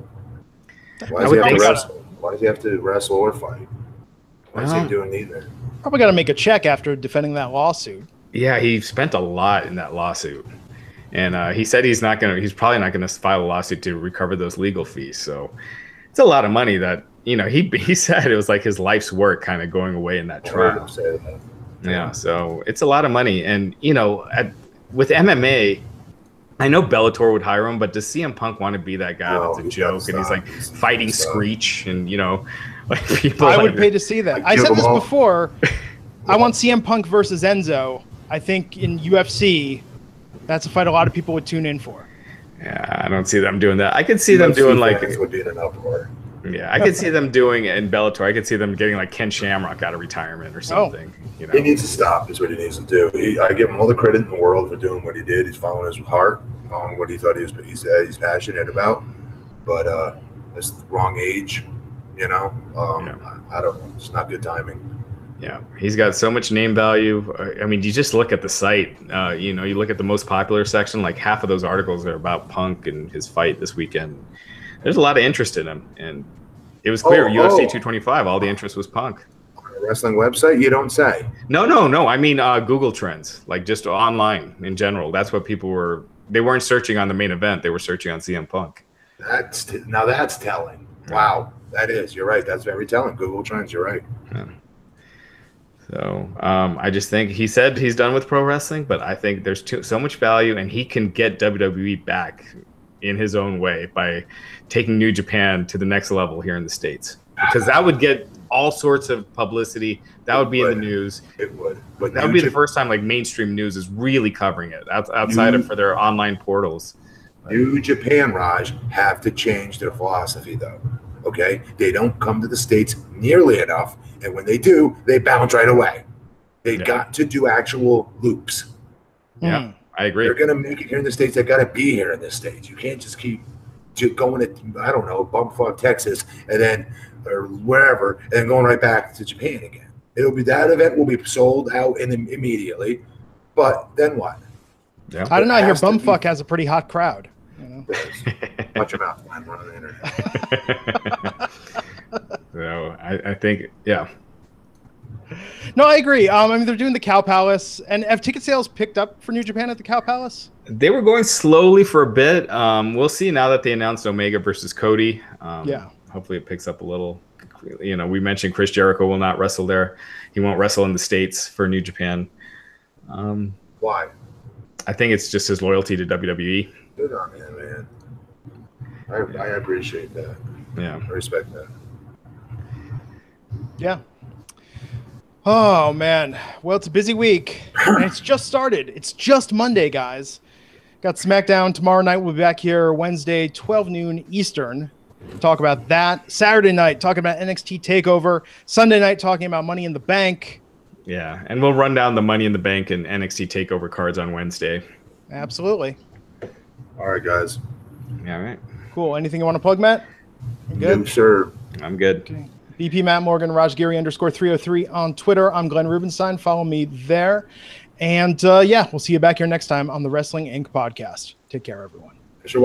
Why does he have to wrestle? Why does he have to wrestle or fight? Why is he doing neither? Probably got to make a check after defending that lawsuit. Yeah, he spent a lot in that lawsuit. And he said he's probably not going to file a lawsuit to recover those legal fees. So it's a lot of money that, you know, he said it was like his life's work kind of going away in that trial. Yeah, so it's a lot of money. And, you know, with MMA, I know Bellator would hire him, but does CM Punk want to be that guy that's a joke and he's like fighting Screech and, you know, like people? I would pay to see that. I said this before. I want CM Punk versus Enzo. I think in UFC, that's a fight a lot of people would tune in for. Yeah, I don't see them doing that. I could see them doing like would be an uproar. Yeah, I could see them doing it in Bellator. I could see them getting like Ken Shamrock out of retirement or something. You know? He needs to stop. Is what he needs to do. I give him all the credit in the world for doing what he did. He's following his heart, following what he thought he's passionate about. But it's the wrong age, you know. I don't know. It's not good timing. Yeah, he's got so much name value. I mean, you just look at the site. You know, you look at the most popular section. Like half of those articles are about Punk and his fight this weekend. There's a lot of interest in him, and it was clear UFC 225. All the interest was Punk. On a wrestling website, you don't say. No. I mean, Google Trends, like just online in general. That's what people were. They weren't searching on the main event. They were searching on CM Punk. That's telling. Wow, that is. You're right. That's very telling. Google Trends. You're right. Yeah. So I just think he said he's done with pro wrestling, but I think there's so much value, and he can get WWE back in his own way by taking New Japan to the next level here in the States, because that would get all sorts of publicity. That would be in the news. It would. But that would be the first time like mainstream news is really covering it outside of for their online portals. New Japan, Raj, have to change their philosophy though. Okay, they don't come to the States nearly enough, and when they do, they bounce right away. They got to do actual loops. Yeah. I agree. They're going to make it here in the States. They got to be here in the States. You can't just keep going to, I don't know, bumfuck Texas and then, or wherever, and then going right back to Japan again. It'll be that event will be sold out immediately. But then what? Yeah. I don't know. I hear Bumfuck has a pretty hot crowd. You know? Watch your mouth. I'm on the internet. So I think, yeah. No, I agree. I mean, they're doing the Cow Palace, and have ticket sales picked up for New Japan at the Cow Palace? They were going slowly for a bit. We'll see now that they announced Omega versus Cody. Yeah. Hopefully it picks up a little. You know, we mentioned Chris Jericho will not wrestle there. He won't wrestle in the States for New Japan. Why? I think it's just his loyalty to WWE. Good on him, man. I appreciate that. Yeah. I respect that. Yeah. Oh, man. Well, it's a busy week. And it's just started. It's just Monday, guys. Got SmackDown tomorrow night. We'll be back here Wednesday, 12 noon Eastern. Talk about that. Saturday night, talking about NXT TakeOver. Sunday night, talking about Money in the Bank. Yeah, and we'll run down the Money in the Bank and NXT TakeOver cards on Wednesday. Absolutely. All right, guys. Yeah, all right. Cool. Anything you want to plug, Matt? You good? Sure. I'm good. Okay. BP Matt Morgan, Raj Giri _303 on Twitter. I'm Glenn Rubenstein. Follow me there. And yeah, we'll see you back here next time on the Wrestling Inc. podcast. Take care, everyone. Sure.